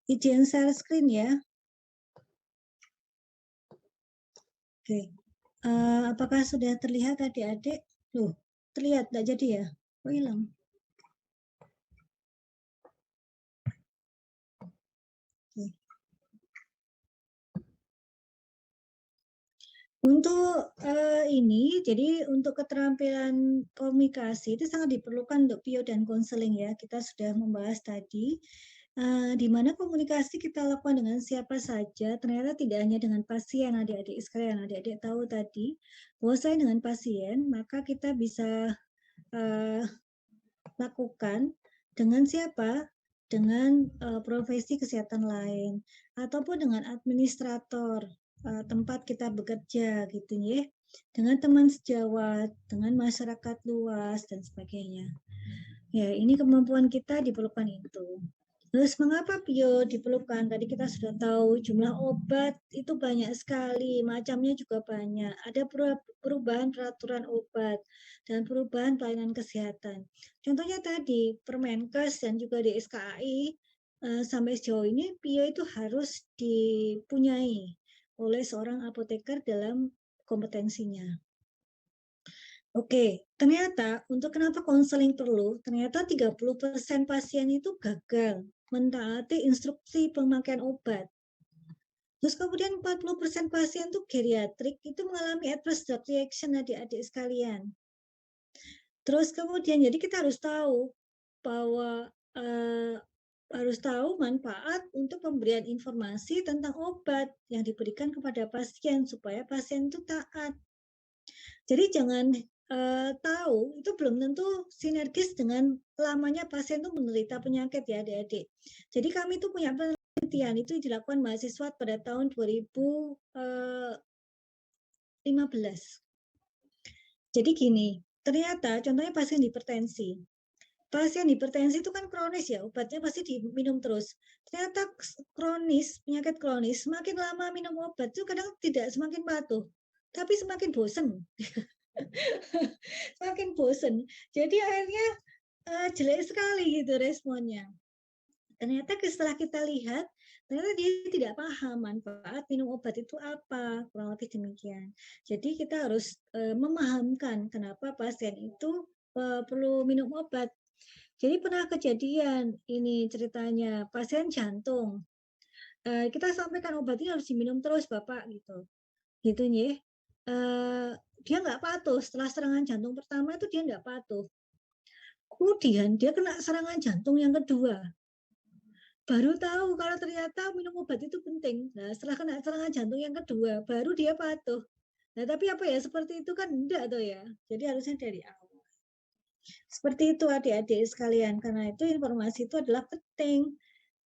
Izin share screen ya. Oke, apakah sudah terlihat adik-adik? Loh, terlihat, tidak jadi ya? Oh, hilang. Oke. Untuk ini, jadi untuk keterampilan komunikasi itu sangat diperlukan untuk PIO dan konseling ya. Kita sudah membahas tadi. Di mana komunikasi kita lakukan dengan siapa saja, ternyata tidak hanya dengan pasien, adik-adik sekalian. Adik-adik tahu tadi, bahwa saya dengan pasien, maka kita bisa lakukan dengan siapa? Dengan profesi kesehatan lain, ataupun dengan administrator tempat kita bekerja, gitu ya. Dengan teman sejawat, dengan masyarakat luas, dan sebagainya. Ya, ini kemampuan kita diperlukan itu. Terus mengapa PIO diperlukan? Tadi kita sudah tahu jumlah obat itu banyak sekali, macamnya juga banyak. Ada perubahan peraturan obat dan perubahan pelayanan kesehatan. Contohnya tadi Permenkes dan juga di SKAI sampai sejauh ini PIO itu harus dipunyai oleh seorang apoteker dalam kompetensinya. Oke, ternyata untuk kenapa konseling perlu, ternyata 30% pasien itu gagal mentaati instruksi pemakaian obat. Terus kemudian 40% pasien itu geriatrik itu mengalami adverse drug reaction adik-adik sekalian. Terus kemudian jadi kita harus tahu bahwa harus tahu manfaat untuk pemberian informasi tentang obat yang diberikan kepada pasien supaya pasien itu taat. Jadi jangan tahu itu belum tentu sinergis dengan lamanya pasien itu menderita penyakit ya adik-adik. Jadi kami itu punya penelitian itu dilakukan mahasiswa pada tahun 2015. Jadi gini, ternyata contohnya pasien hipertensi. Pasien hipertensi itu kan kronis ya, obatnya pasti diminum terus. Ternyata kronis, penyakit kronis, semakin lama minum obat itu kadang tidak semakin patuh, tapi semakin bosen. Semakin bosen. Jadi akhirnya jelek sekali gitu responnya. Ternyata setelah kita lihat, ternyata dia tidak paham manfaat minum obat itu apa, kurang lebih demikian. Jadi kita harus memahamkan kenapa pasien itu perlu minum obat. Jadi pernah kejadian ini ceritanya pasien jantung. Kita sampaikan obat ini harus diminum terus Bapak gitu. Gitu ya. Dia nggak patuh setelah serangan jantung pertama itu dia nggak patuh. Kemudian dia kena serangan jantung yang kedua. baru tahu kalau ternyata minum obat itu penting. Nah, setelah kena serangan jantung yang kedua, baru dia patuh. Nah, tapi apa ya, seperti itu kan enggak tuh ya. Jadi harusnya dari awal. Seperti itu adik-adik sekalian, karena itu informasi itu adalah penting.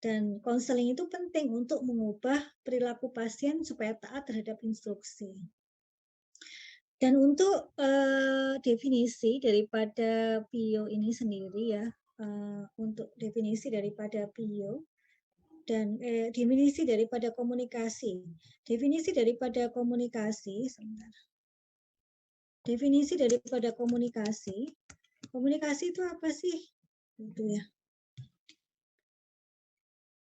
Dan konseling itu penting untuk mengubah perilaku pasien supaya taat terhadap instruksi. Dan untuk definisi daripada PIO ini sendiri ya, untuk definisi daripada PIO, dan definisi daripada komunikasi. Definisi daripada komunikasi, sebentar. Definisi daripada komunikasi. Komunikasi itu apa sih? Gitu ya.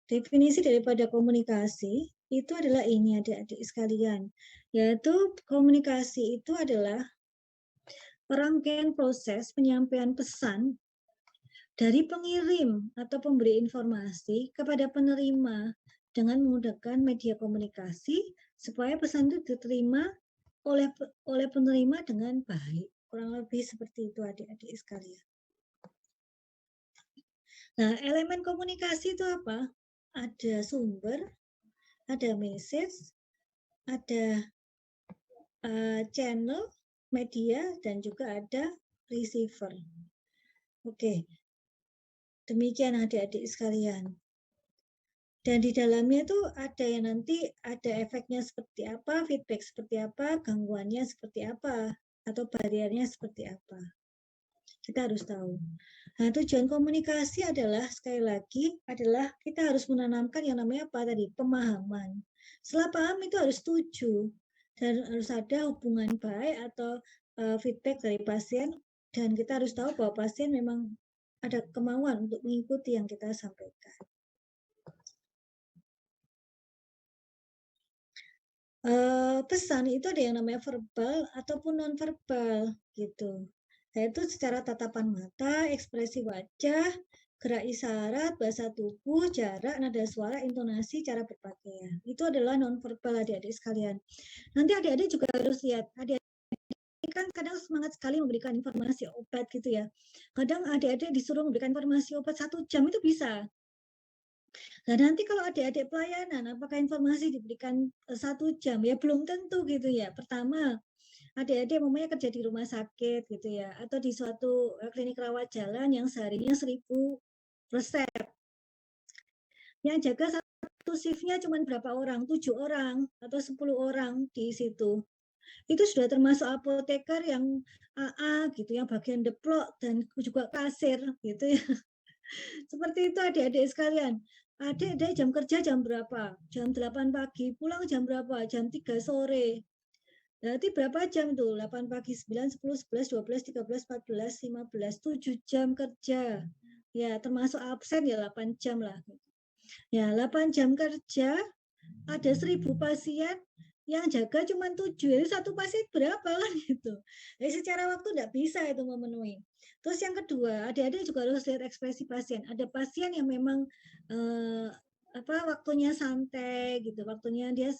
Definisi daripada komunikasi itu adalah ini adik-adik sekalian, yaitu komunikasi itu adalah rangkaian proses penyampaian pesan dari pengirim atau pemberi informasi kepada penerima dengan menggunakan media komunikasi supaya pesan itu diterima oleh penerima dengan baik. Kurang lebih seperti itu adik-adik sekalian. Nah, elemen komunikasi itu apa? Ada sumber, ada message, ada channel, media, dan juga ada receiver. Oke, demikian adik-adik sekalian. Dan di dalamnya itu ada yang nanti ada efeknya seperti apa, feedback seperti apa, gangguannya seperti apa, atau bariernya seperti apa. Kita harus tahu. Nah, tujuan komunikasi adalah, sekali lagi, adalah kita harus menanamkan yang namanya apa tadi? Pemahaman. Setelah paham itu harus setuju. Dan harus ada hubungan baik atau feedback dari pasien. Dan kita harus tahu bahwa pasien memang ada kemauan untuk mengikuti yang kita sampaikan. Pesan itu ada yang namanya verbal ataupun non-verbal gitu. Yaitu secara tatapan mata, ekspresi wajah, gerak isyarat, bahasa tubuh, jarak, nada suara, intonasi, cara berpakaian. Itu adalah non-verbal adik-adik sekalian. Nanti adik-adik juga harus lihat, adik-adik kan kadang semangat sekali memberikan informasi obat gitu ya. Kadang adik-adik disuruh memberikan informasi obat 1 jam itu bisa. Nah, nanti kalau adik-adik pelayanan, apakah informasi diberikan 1 jam? Ya belum tentu gitu ya. Pertama, adik-adik umumnya kerja di rumah sakit gitu ya, atau di suatu klinik rawat jalan yang seharinya 1000 resep. Yang jaga satu shift-nya cuma berapa orang? 7 orang atau 10 orang di situ. Itu sudah termasuk apoteker yang AA gitu, yang bagian deplok dan juga kasir gitu ya. Seperti itu adik-adik sekalian. Adik-adik jam kerja jam berapa? Jam 8 pagi, pulang jam berapa? Jam 3 sore. Berarti berapa jam itu? 8 pagi, 9, 10, 11, 12, 13, 14, 15, 7 jam kerja. Ya, termasuk absen ya 8 jam lah. Ya, 8 jam kerja, ada 1000 pasien, yang jaga cuma 7. Jadi satu pasien berapa kan gitu. Jadi secara waktu tidak bisa itu memenuhi. Terus yang kedua, adik-adik juga harus lihat ekspresi pasien. Ada pasien yang memang waktunya santai gitu, waktunya dia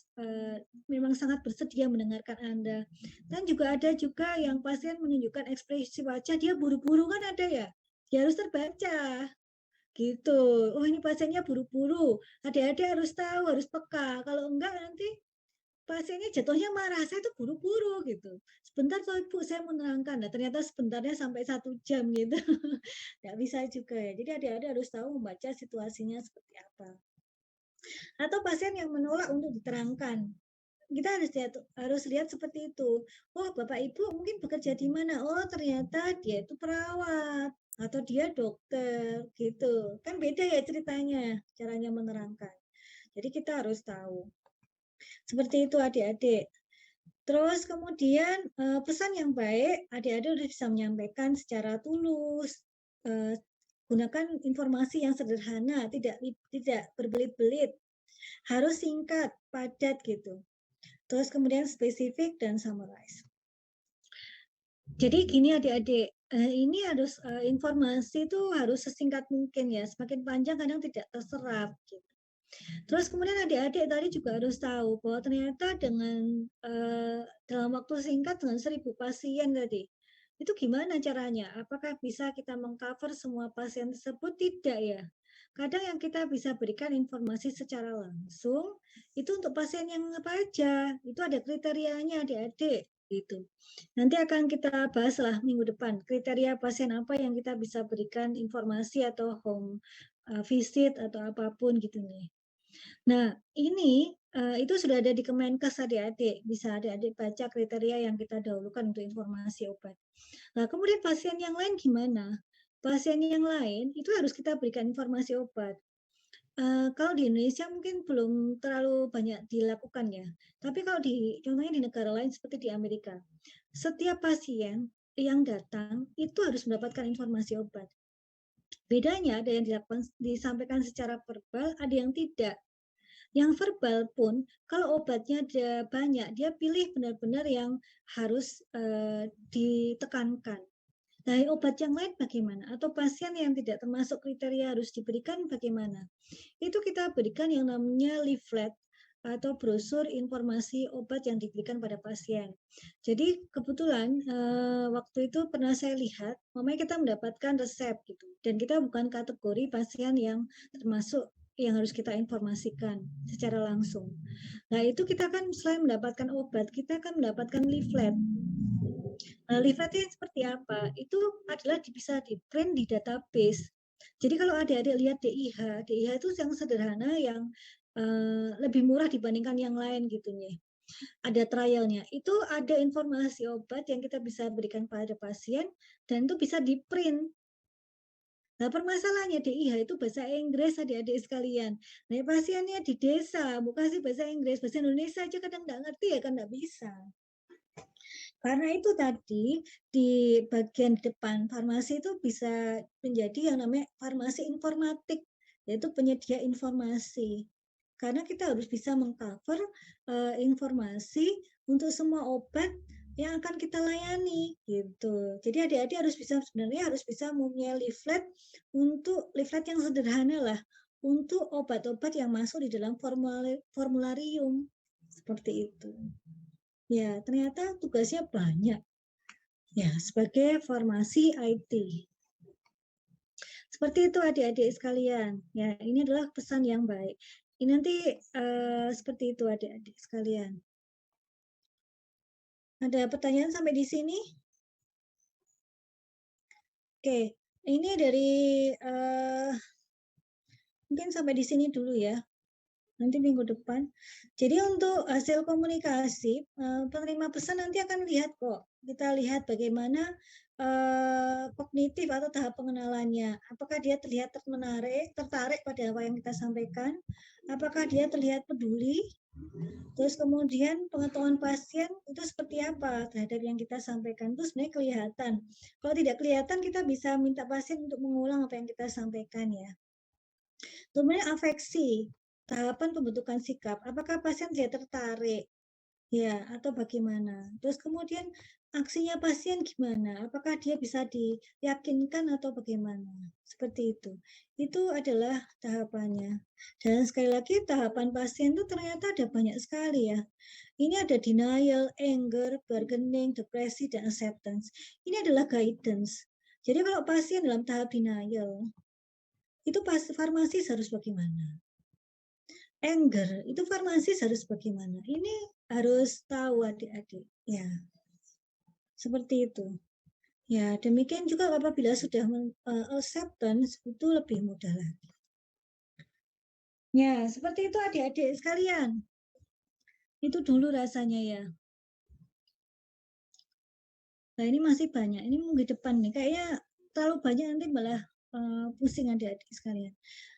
memang sangat bersedia mendengarkan Anda. Dan juga ada juga yang pasien menunjukkan ekspresi wajah dia buru-buru kan ada ya. Dia harus terbaca gitu. Oh, ini pasiennya buru-buru. Adik-adik harus tahu, harus peka. Kalau enggak nanti pasiennya jatuhnya marah, saya tuh buru-buru gitu. Sebentar toh Ibu, saya menerangkan. Nah, ternyata sebentarnya sampai 1 jam gitu. Nggak bisa juga ya. Jadi adik-adik harus tahu membaca situasinya seperti apa. Atau pasien yang menolak untuk diterangkan. Kita harus lihat seperti itu. Oh, Bapak Ibu mungkin bekerja di mana? Oh, ternyata dia itu perawat atau dia dokter gitu. Kan beda ya ceritanya, caranya menerangkan. Jadi kita harus tahu. Seperti itu adik-adik. Terus kemudian pesan yang baik, adik-adik harus bisa menyampaikan secara tulus, gunakan informasi yang sederhana, tidak berbelit-belit, harus singkat, padat gitu. Terus kemudian spesifik dan summarize. Jadi gini adik-adik, ini harus informasi itu harus sesingkat mungkin ya, semakin panjang kadang tidak terserap gitu. Terus kemudian adik-adik tadi juga harus tahu bahwa ternyata dengan dalam waktu singkat dengan 1000 pasien tadi, itu gimana caranya? Apakah bisa kita mengcover semua pasien tersebut? Tidak ya. Kadang yang kita bisa berikan informasi secara langsung itu untuk pasien yang apa aja, itu ada kriterianya adik-adik gitu. Nanti akan kita bahas lah minggu depan kriteria pasien apa yang kita bisa berikan informasi atau home visit atau apapun gitu nih. Nah, ini itu sudah ada di Kemenkes adik-adik. Bisa adik-adik baca kriteria yang kita dahulukan untuk informasi obat. Nah, kemudian pasien yang lain gimana? Pasien yang lain itu harus kita berikan informasi obat. Kalau di Indonesia mungkin belum terlalu banyak dilakukan ya. Tapi kalau contohnya di negara lain seperti di Amerika, setiap pasien yang datang itu harus mendapatkan informasi obat. Bedanya ada yang disampaikan secara verbal, ada yang tidak. Yang verbal pun, kalau obatnya ada banyak, dia pilih benar-benar yang harus ditekankan. Nah, obat yang lain bagaimana? Atau pasien yang tidak termasuk kriteria harus diberikan bagaimana? Itu kita berikan yang namanya leaflet atau brosur informasi obat yang diberikan pada pasien. Jadi kebetulan waktu itu pernah saya lihat, kita mendapatkan resep gitu, dan kita bukan kategori pasien yang termasuk yang harus kita informasikan secara langsung. Nah, itu kita kan selain mendapatkan obat, kita kan mendapatkan leaflet. Nah, leafletnya seperti apa? Itu adalah bisa di-print di database. Jadi kalau adik-adik lihat DIH itu yang sederhana, yang lebih murah dibandingkan yang lain gitu nih. Ada trialnya. Itu ada informasi obat yang kita bisa berikan pada pasien dan itu bisa di-print. Nah, permasalahannya DIH itu bahasa Inggris adik-adik sekalian. Nah, pasiennya di desa, mau kasih bahasa Inggris, bahasa Indonesia aja kadang nggak ngerti ya kan nggak bisa. Karena itu tadi di bagian depan farmasi itu bisa menjadi yang namanya farmasi informatik, yaitu penyedia informasi. Karena kita harus bisa mengcover informasi untuk semua obat yang akan kita layani gitu. Jadi adik-adik sebenarnya harus bisa mempunyai leaflet untuk leaflet yang sederhana lah untuk obat-obat yang masuk di dalam formularium seperti itu. Ya, ternyata tugasnya banyak. Ya, sebagai farmasi IT. Seperti itu adik-adik sekalian. Ya, ini adalah pesan yang baik. Ini nanti seperti itu adik-adik sekalian. Ada pertanyaan sampai di sini? Oke, ini dari mungkin sampai di sini dulu ya. Nanti minggu depan. Jadi untuk hasil komunikasi, penerima pesan nanti akan lihat kok. Kita lihat bagaimana kognitif atau tahap pengenalannya. Apakah dia terlihat tertarik pada apa yang kita sampaikan? Apakah dia terlihat peduli? Terus kemudian pengetahuan pasien itu seperti apa terhadap yang kita sampaikan, itu sebenarnya kelihatan. Kalau tidak kelihatan, kita bisa minta pasien untuk mengulang apa yang kita sampaikan ya. Kemudian afeksi, tahapan pembentukan sikap. Apakah pasien dia tertarik? Ya, atau bagaimana? Terus kemudian aksinya pasien gimana? Apakah dia bisa diyakinkan atau bagaimana? Seperti itu. Itu adalah tahapannya. Dan sekali lagi tahapan pasien itu ternyata ada banyak sekali ya. Ini ada denial, anger, bargaining, depresi, dan acceptance. Ini adalah guidance. Jadi kalau pasien dalam tahap denial, itu farmasis harus bagaimana? Anger, itu farmasis harus bagaimana? Ini harus tahu adik-adik. Ya, seperti itu. Ya, demikian juga apabila sudah acceptance, itu lebih mudah lagi. Ya, seperti itu adik-adik sekalian. Itu dulu rasanya ya. Nah, ini masih banyak. Ini minggu depan nih. Kayaknya terlalu banyak nanti malah pusing adik-adik sekalian.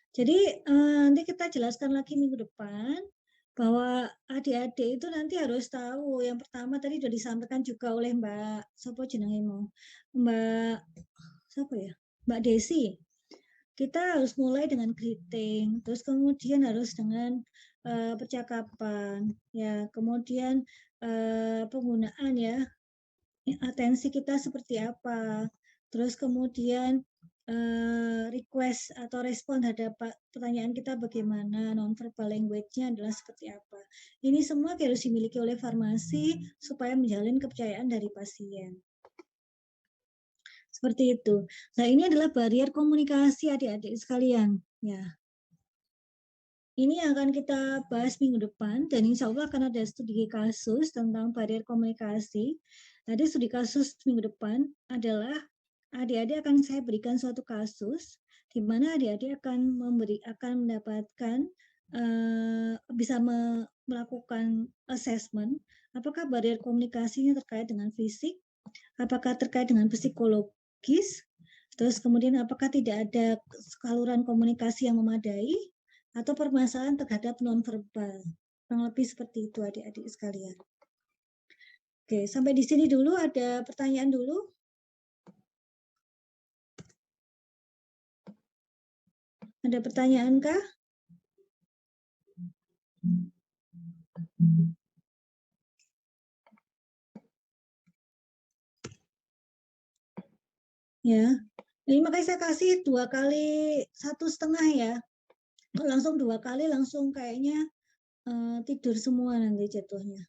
Jadi nanti kita jelaskan lagi minggu depan bahwa adik-adik itu nanti harus tahu. Yang pertama tadi sudah disampaikan juga oleh Mbak Sopo jenengmu, Mbak Desi. Kita harus mulai dengan greeting, terus kemudian harus dengan percakapan, ya, kemudian penggunaan ya, atensi kita seperti apa, terus kemudian request atau respon terhadap pertanyaan kita bagaimana, non-verbal language-nya adalah seperti apa. Ini semua harus dimiliki oleh farmasi supaya menjalin kepercayaan dari pasien. Seperti itu. Nah, ini adalah barrier komunikasi adik-adik sekalian. Ya. Ini yang akan kita bahas minggu depan, dan insya Allah akan ada studi kasus tentang barier komunikasi. Tadi studi kasus minggu depan adalah adik-adik akan saya berikan suatu kasus di mana adik-adik akan mendapatkan bisa melakukan assessment apakah barier komunikasinya terkait dengan fisik, apakah terkait dengan psikologis, terus kemudian apakah tidak ada saluran komunikasi yang memadai, atau permasalahan terhadap nonverbal. Kurang lebih seperti itu adik-adik sekalian. Oke, sampai di sini dulu. Ada pertanyaan dulu? Ada pertanyaan kah? Ya, ini makanya saya kasih 2 kali 1,5 ya. Langsung 2 kali langsung kayaknya tidur semua nanti jatuhnya.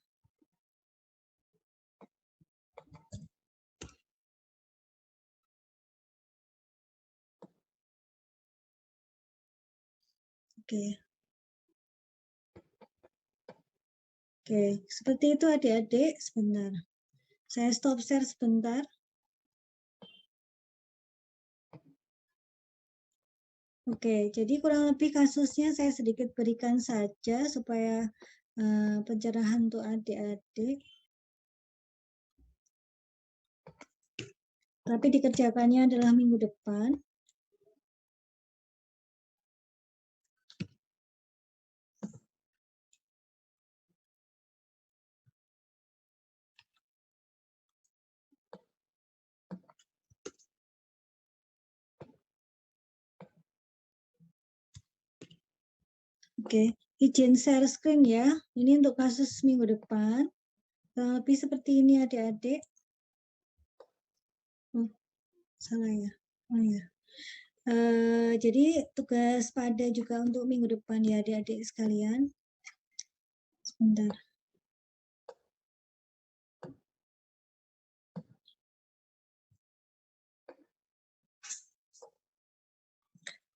Oke. Oke, seperti itu adik-adik. Sebentar. Saya stop share sebentar. Oke, jadi kurang lebih kasusnya saya sedikit berikan saja supaya pencerahan untuk adik-adik. Tapi dikerjakannya adalah minggu depan. Oke, izin share screen ya. Ini untuk kasus minggu depan. Lebih seperti ini adik-adik. Oh, salah ya. Oh ya. Jadi tugas pada juga untuk minggu depan ya adik-adik sekalian. Sebentar.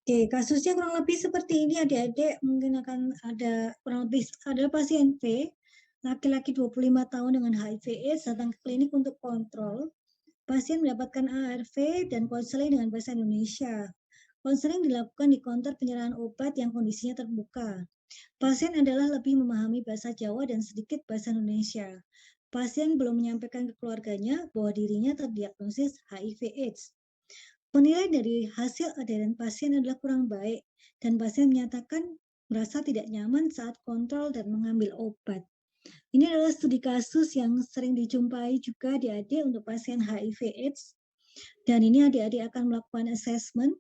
Oke, kasusnya kurang lebih seperti ini adik-adik. Mungkin akan ada kurang lebih ada pasien V, laki-laki 25 tahun dengan HIV/AIDS datang ke klinik untuk kontrol. Pasien mendapatkan ARV dan konseling dengan bahasa Indonesia. Konseling dilakukan di counter penyerahan obat yang kondisinya terbuka. Pasien adalah lebih memahami bahasa Jawa dan sedikit bahasa Indonesia. Pasien belum menyampaikan ke keluarganya bahwa dirinya terdiagnosis HIV/AIDS. Penilaian dari hasil adheran pasien adalah kurang baik, dan pasien menyatakan merasa tidak nyaman saat kontrol dan mengambil obat. Ini adalah studi kasus yang sering dijumpai juga adik-adik untuk pasien HIV/AIDS. Dan ini adik-adik akan melakukan assessment.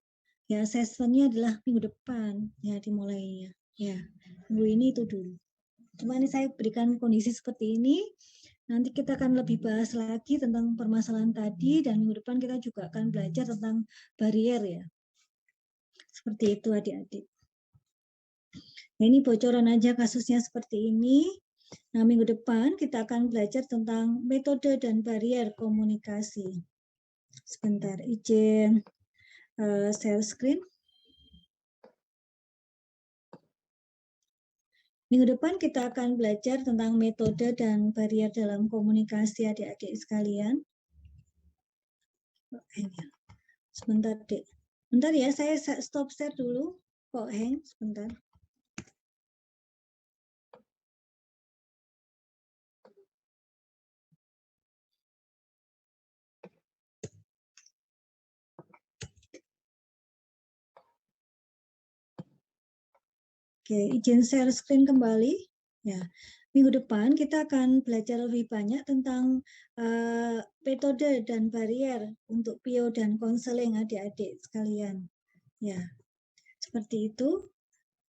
Ya, assessmentnya adalah minggu depan ya dimulainya. Ya, minggu ini itu dulu. Cuma ini saya berikan kondisi seperti ini. Nanti kita akan lebih bahas lagi tentang permasalahan tadi, dan minggu depan kita juga akan belajar tentang barier ya. Seperti itu adik-adik. Nah, ini bocoran aja kasusnya seperti ini. Nah, minggu depan kita akan belajar tentang metode dan barier komunikasi. Sebentar, izin share screen. Minggu depan kita akan belajar tentang metode dan barier dalam komunikasi adik-adik sekalian. Sebentar, Dek. Bentar ya, saya stop share dulu. Kok hang? Sebentar. Oke, izin share screen kembali. Ya, minggu depan kita akan belajar lebih banyak tentang metode dan barier untuk PIO dan konseling adik-adik sekalian. Ya, seperti itu.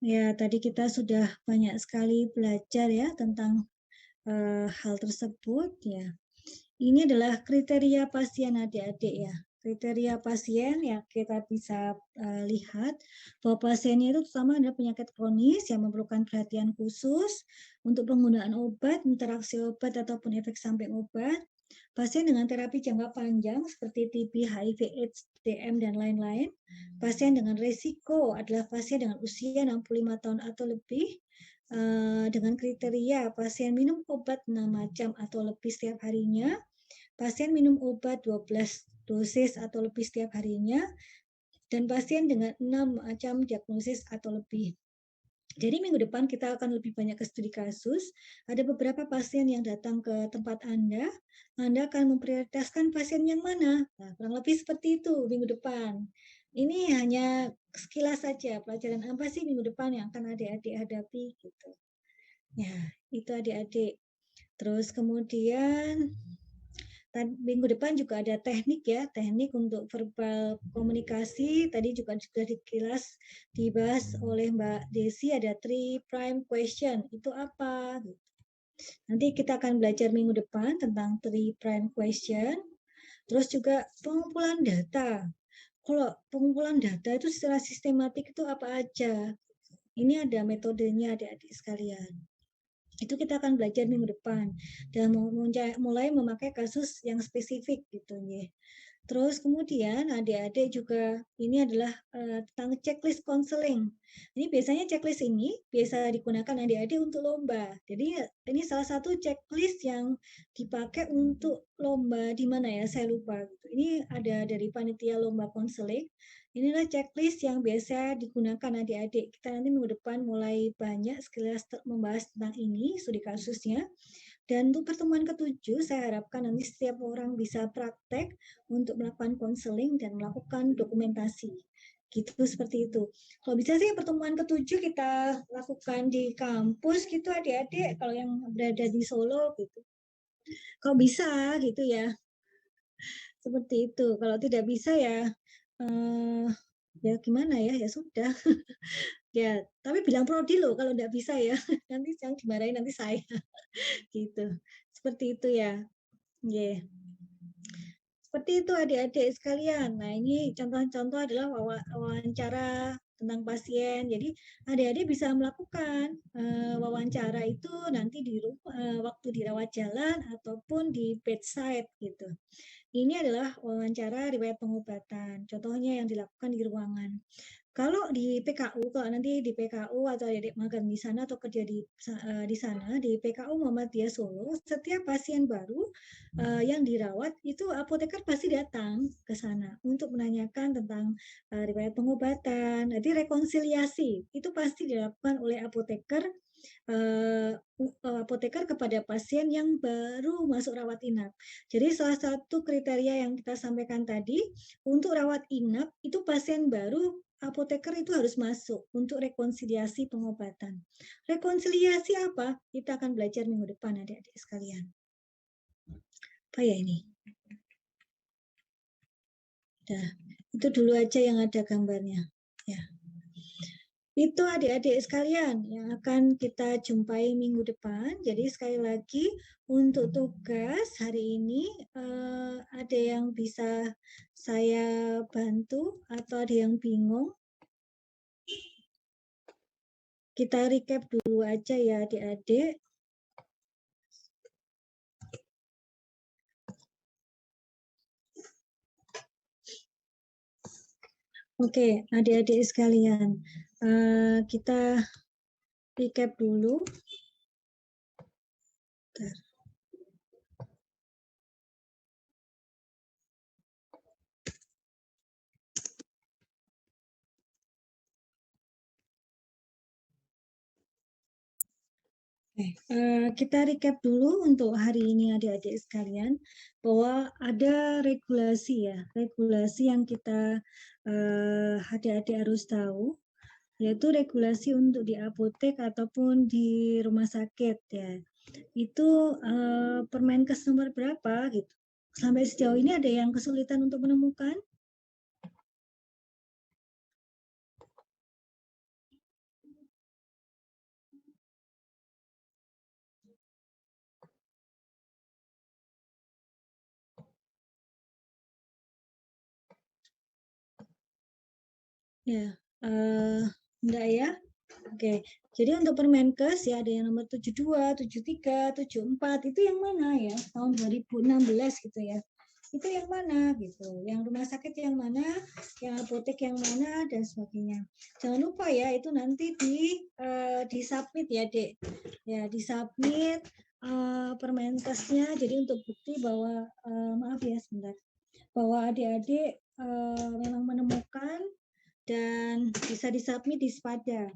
Ya, tadi kita sudah banyak sekali belajar ya tentang hal tersebut. Ya, ini adalah kriteria pasien adik-adik ya. Kriteria pasien yang kita bisa lihat bahwa pasiennya itu terutama adalah penyakit kronis yang memerlukan perhatian khusus untuk penggunaan obat, interaksi obat ataupun efek samping obat. pasien dengan terapi jangka panjang seperti TB, HIV, AIDS, DM, dan lain-lain. Pasien dengan risiko adalah pasien dengan usia 65 tahun atau lebih, dengan kriteria pasien minum obat 6 jam atau lebih setiap harinya, pasien minum obat 12 dosis atau lebih setiap harinya, dan pasien dengan 6 macam diagnosis atau lebih. Jadi minggu depan kita akan lebih banyak ke studi kasus. Ada beberapa pasien yang datang ke tempat Anda akan memprioritaskan pasien yang mana. Nah, kurang lebih seperti itu minggu depan. Ini hanya sekilas saja pelajaran apa sih minggu depan yang akan adik-adik hadapi gitu. Ya, itu adik-adik. Terus kemudian minggu depan juga ada teknik ya, teknik untuk verbal komunikasi. Tadi juga sudah dikilas dibahas oleh Mbak Desi, ada 3 prime question. Itu apa? Nanti kita akan belajar minggu depan tentang 3 prime question. Terus juga pengumpulan data. Kalau pengumpulan data itu secara sistematik itu apa aja? Ini ada metodenya adik-adik sekalian. Itu kita akan belajar minggu depan dan mulai memakai kasus yang spesifik gitu ya. Terus kemudian adik-adik juga ini adalah tentang checklist counseling. Ini biasanya checklist ini biasa digunakan adik-adik untuk lomba. Jadi ini salah satu checklist yang dipakai untuk lomba di mana ya, saya lupa. Ini ada dari panitia lomba counseling. Inilah checklist yang biasa digunakan adik-adik. Kita nanti minggu depan mulai banyak sekilas membahas tentang ini, studi kasusnya. Dan untuk pertemuan ke-7, saya harapkan nanti setiap orang bisa praktek untuk melakukan konseling dan melakukan dokumentasi. Gitu, seperti itu. Kalau bisa sih pertemuan ke-7 kita lakukan di kampus gitu adik-adik, kalau yang berada di Solo gitu. Kalau bisa gitu ya. Seperti itu. Kalau tidak bisa ya, ya gimana ya, ya sudah. Ya, tapi bilang prodi loh kalau tidak bisa ya. Nanti yang dimarahin nanti saya. Gitu. Seperti itu ya. Yeah. Seperti itu adik-adik sekalian. Nah, ini contoh-contoh adalah wawancara tentang pasien. Jadi adik-adik bisa melakukan wawancara itu nanti di waktu dirawat jalan ataupun di bedside gitu. Ini adalah wawancara riwayat pengobatan. Contohnya yang dilakukan di ruangan. Kalau di PKU, kalau nanti di PKU atau adik magang di sana atau kerja di sana, di PKU Muhammadiyah Solo, setiap pasien baru yang dirawat itu apoteker pasti datang ke sana untuk menanyakan tentang riwayat pengobatan. Jadi rekonsiliasi itu pasti dilakukan oleh apoteker kepada pasien yang baru masuk rawat inap. Jadi salah satu kriteria yang kita sampaikan tadi, untuk rawat inap itu pasien baru apoteker itu harus masuk untuk rekonsiliasi pengobatan. Rekonsiliasi apa? Kita akan belajar minggu depan adik-adik sekalian. Apa ya ini? Nah, itu dulu aja yang ada gambarnya. Ya. Itu adik-adik sekalian yang akan kita jumpai minggu depan. Jadi sekali lagi untuk tugas hari ini ada yang bisa saya bantu atau ada yang bingung? Kita recap dulu aja ya adik-adik. Oke, adik-adik sekalian, kita recap dulu. Bentar. Kita recap dulu untuk hari ini adik-adik sekalian bahwa ada regulasi ya, regulasi yang kita adik-adik harus tahu, yaitu regulasi untuk di apotek ataupun di rumah sakit ya. Itu Permenkes nomor berapa gitu. Sampai sejauh ini ada yang kesulitan untuk menemukan? Ya, enggak ya. Oke, jadi untuk Permenkes ya ada yang nomor 72, 73, 74 itu yang mana ya? Tahun 2016 gitu ya. Itu yang mana gitu? Yang rumah sakit yang mana, yang apotek yang mana dan sebagainya. Jangan lupa ya itu nanti di submit ya, Dek. Ya, di submit Permenkesnya jadi untuk bukti bahwa maaf ya sebentar. Bahwa adik-adik memang menemukan dan bisa disubmit di Spada.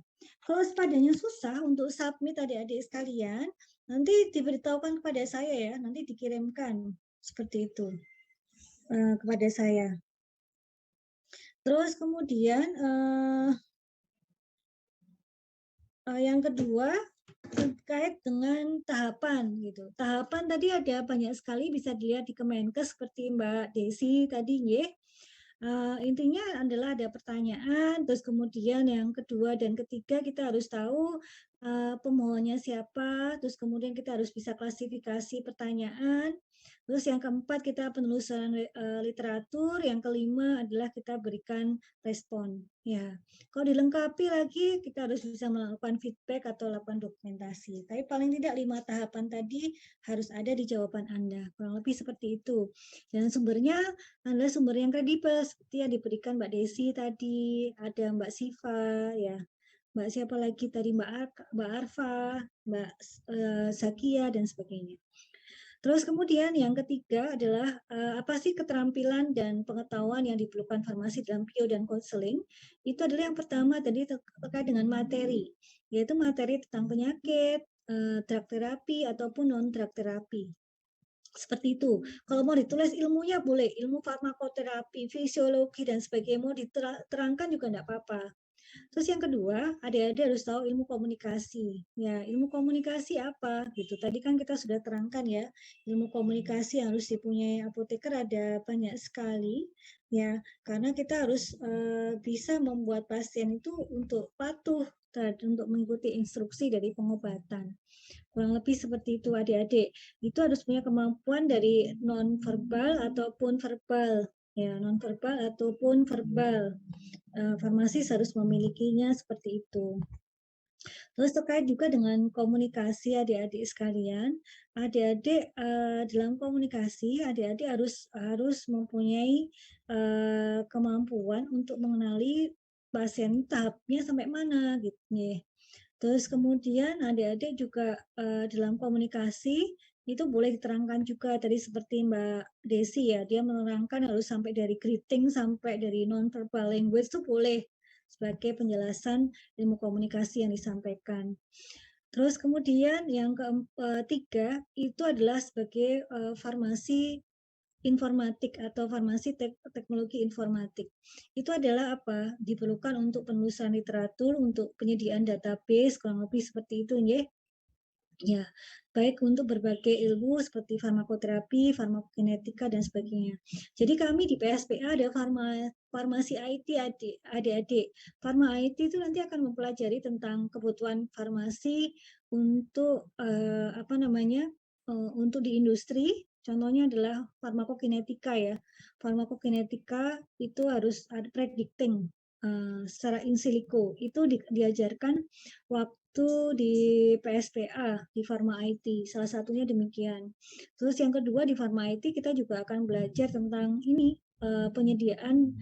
Kalau Spadanya susah untuk submit adik-adik sekalian, nanti diberitahukan kepada saya ya, nanti dikirimkan seperti itu kepada saya. Terus kemudian yang kedua terkait dengan tahapan gitu. Tahapan tadi ada banyak sekali bisa dilihat di Kemenkes seperti Mbak Desi tadi nggih. Intinya adalah ada pertanyaan, terus kemudian yang kedua dan ketiga kita harus tahu pemohonnya siapa, terus kemudian kita harus bisa klasifikasi pertanyaan, terus yang keempat kita penelusuran literatur, yang kelima adalah kita berikan respon. Ya, kalau dilengkapi lagi kita harus bisa melakukan feedback atau lakukan dokumentasi. Tapi paling tidak 5 tahapan tadi harus ada di jawaban Anda. Kurang lebih seperti itu. Dan sumbernya adalah sumber yang kredibel seperti yang diberikan Mbak Desi tadi, ada Mbak Siva, ya, Mbak siapa lagi tadi Mbak Arfa, Mbak Zakia dan sebagainya. Terus kemudian yang ketiga adalah apa sih keterampilan dan pengetahuan yang diperlukan farmasi dalam PIO dan konseling? Itu adalah yang pertama tadi terkait dengan materi, yaitu materi tentang penyakit, drug terapi ataupun non drug terapi. Seperti itu. Kalau mau ditulis ilmunya boleh, ilmu farmakoterapi, fisiologi dan sebagainya mau diterangkan juga enggak apa-apa. Terus yang kedua, adik-adik harus tahu ilmu komunikasi. Ya, ilmu komunikasi apa gitu. Tadi kan kita sudah terangkan ya, ilmu komunikasi yang harus dipunyai apoteker ada banyak sekali ya, karena kita harus bisa membuat pasien itu untuk patuh dan untuk mengikuti instruksi dari pengobatan. Kurang lebih seperti itu adik-adik. Itu harus punya kemampuan dari non-verbal ataupun verbal. Ya, non-verbal ataupun verbal. Farmasis harus memilikinya seperti itu. Terus terkait juga dengan komunikasi adik-adik sekalian, adik-adik dalam komunikasi adik-adik harus mempunyai kemampuan untuk mengenali pasien tahapnya sampai mana gitu. Terus kemudian adik-adik juga dalam komunikasi itu boleh diterangkan juga tadi seperti Mbak Desi ya, dia menerangkan harus sampai dari greeting sampai dari non-verbal language itu boleh sebagai penjelasan ilmu komunikasi yang disampaikan. Terus kemudian yang ketiga itu adalah sebagai farmasi informatik atau farmasi teknologi informatik. Itu adalah apa? Diperlukan untuk penelusuran literatur, untuk penyediaan database, kurang lebih seperti itu, ya. Ya, baik untuk berbagai ilmu seperti farmakoterapi, farmakokinetika, dan sebagainya. Jadi kami di PSPA ada farmasi IT adik-adik. Farma IT itu nanti akan mempelajari tentang kebutuhan farmasi untuk untuk di industri. Contohnya adalah farmakokinetika ya. Farmakokinetika itu harus ada predicting secara in silico. Itu diajarkan waktu di PSPA di Pharma IT. Salah satunya demikian. Terus yang kedua di Pharma IT kita juga akan belajar tentang ini penyediaan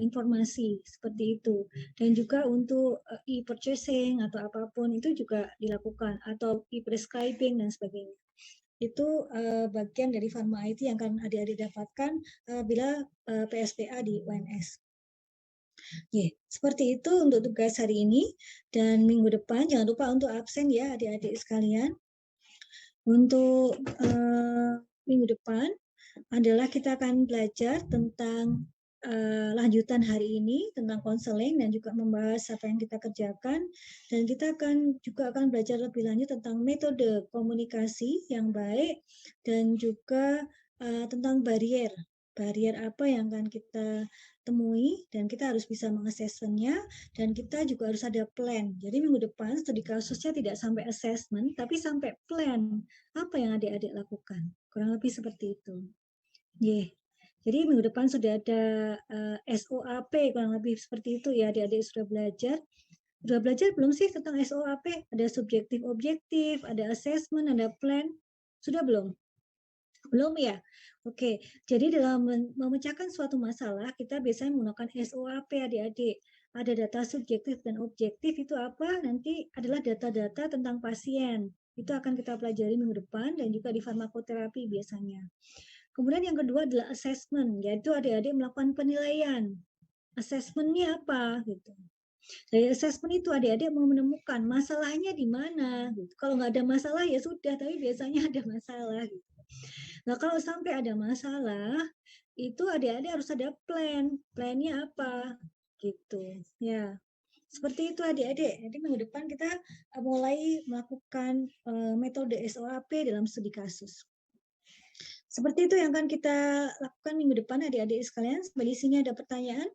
informasi seperti itu, dan juga untuk e-purchasing atau apapun itu juga dilakukan, atau e-prescribing dan sebagainya. Itu bagian dari Pharma IT yang akan adik-adik dapatkan bila PSPA di UNS. Seperti itu untuk tugas hari ini, dan minggu depan jangan lupa untuk absen ya adik-adik sekalian. Untuk minggu depan adalah kita akan belajar tentang lanjutan hari ini tentang konseling dan juga membahas apa yang kita kerjakan, dan kita juga akan belajar lebih lanjut tentang metode komunikasi yang baik dan juga tentang barrier apa yang akan kita temui, dan kita harus bisa mengassessmentnya, dan kita juga harus ada plan. Jadi minggu depan studi kasusnya tidak sampai assessment tapi sampai plan apa yang adik-adik lakukan, kurang lebih seperti itu. Jadi minggu depan sudah ada SOAP kurang lebih seperti itu ya, adik-adik sudah belajar. Udah belajar belum sih tentang SOAP? Ada subjektif objektif, ada assessment, ada plan. Sudah belum? Belum ya? Oke, jadi dalam memecahkan suatu masalah, kita biasanya menggunakan SOAP adik-adik. Ada data subjektif dan objektif itu apa? Nanti adalah data-data tentang pasien. Itu akan kita pelajari minggu depan dan juga di farmakoterapi biasanya. Kemudian yang kedua adalah assessment, yaitu adik-adik melakukan penilaian. Assessment-nya apa? Gitu. Dari assessment itu adik-adik mau menemukan masalahnya di mana. Gitu. Kalau nggak ada masalah ya sudah, tapi biasanya ada masalah. Gitu. Nah kalau sampai ada masalah, itu adik-adik harus ada plan. Plannya apa? Gitu. Ya, seperti itu adik-adik. Jadi minggu depan kita mulai melakukan metode SOAP dalam studi kasus. Seperti itu yang akan kita lakukan minggu depan adik-adik sekalian. Sampai di sini ada pertanyaan?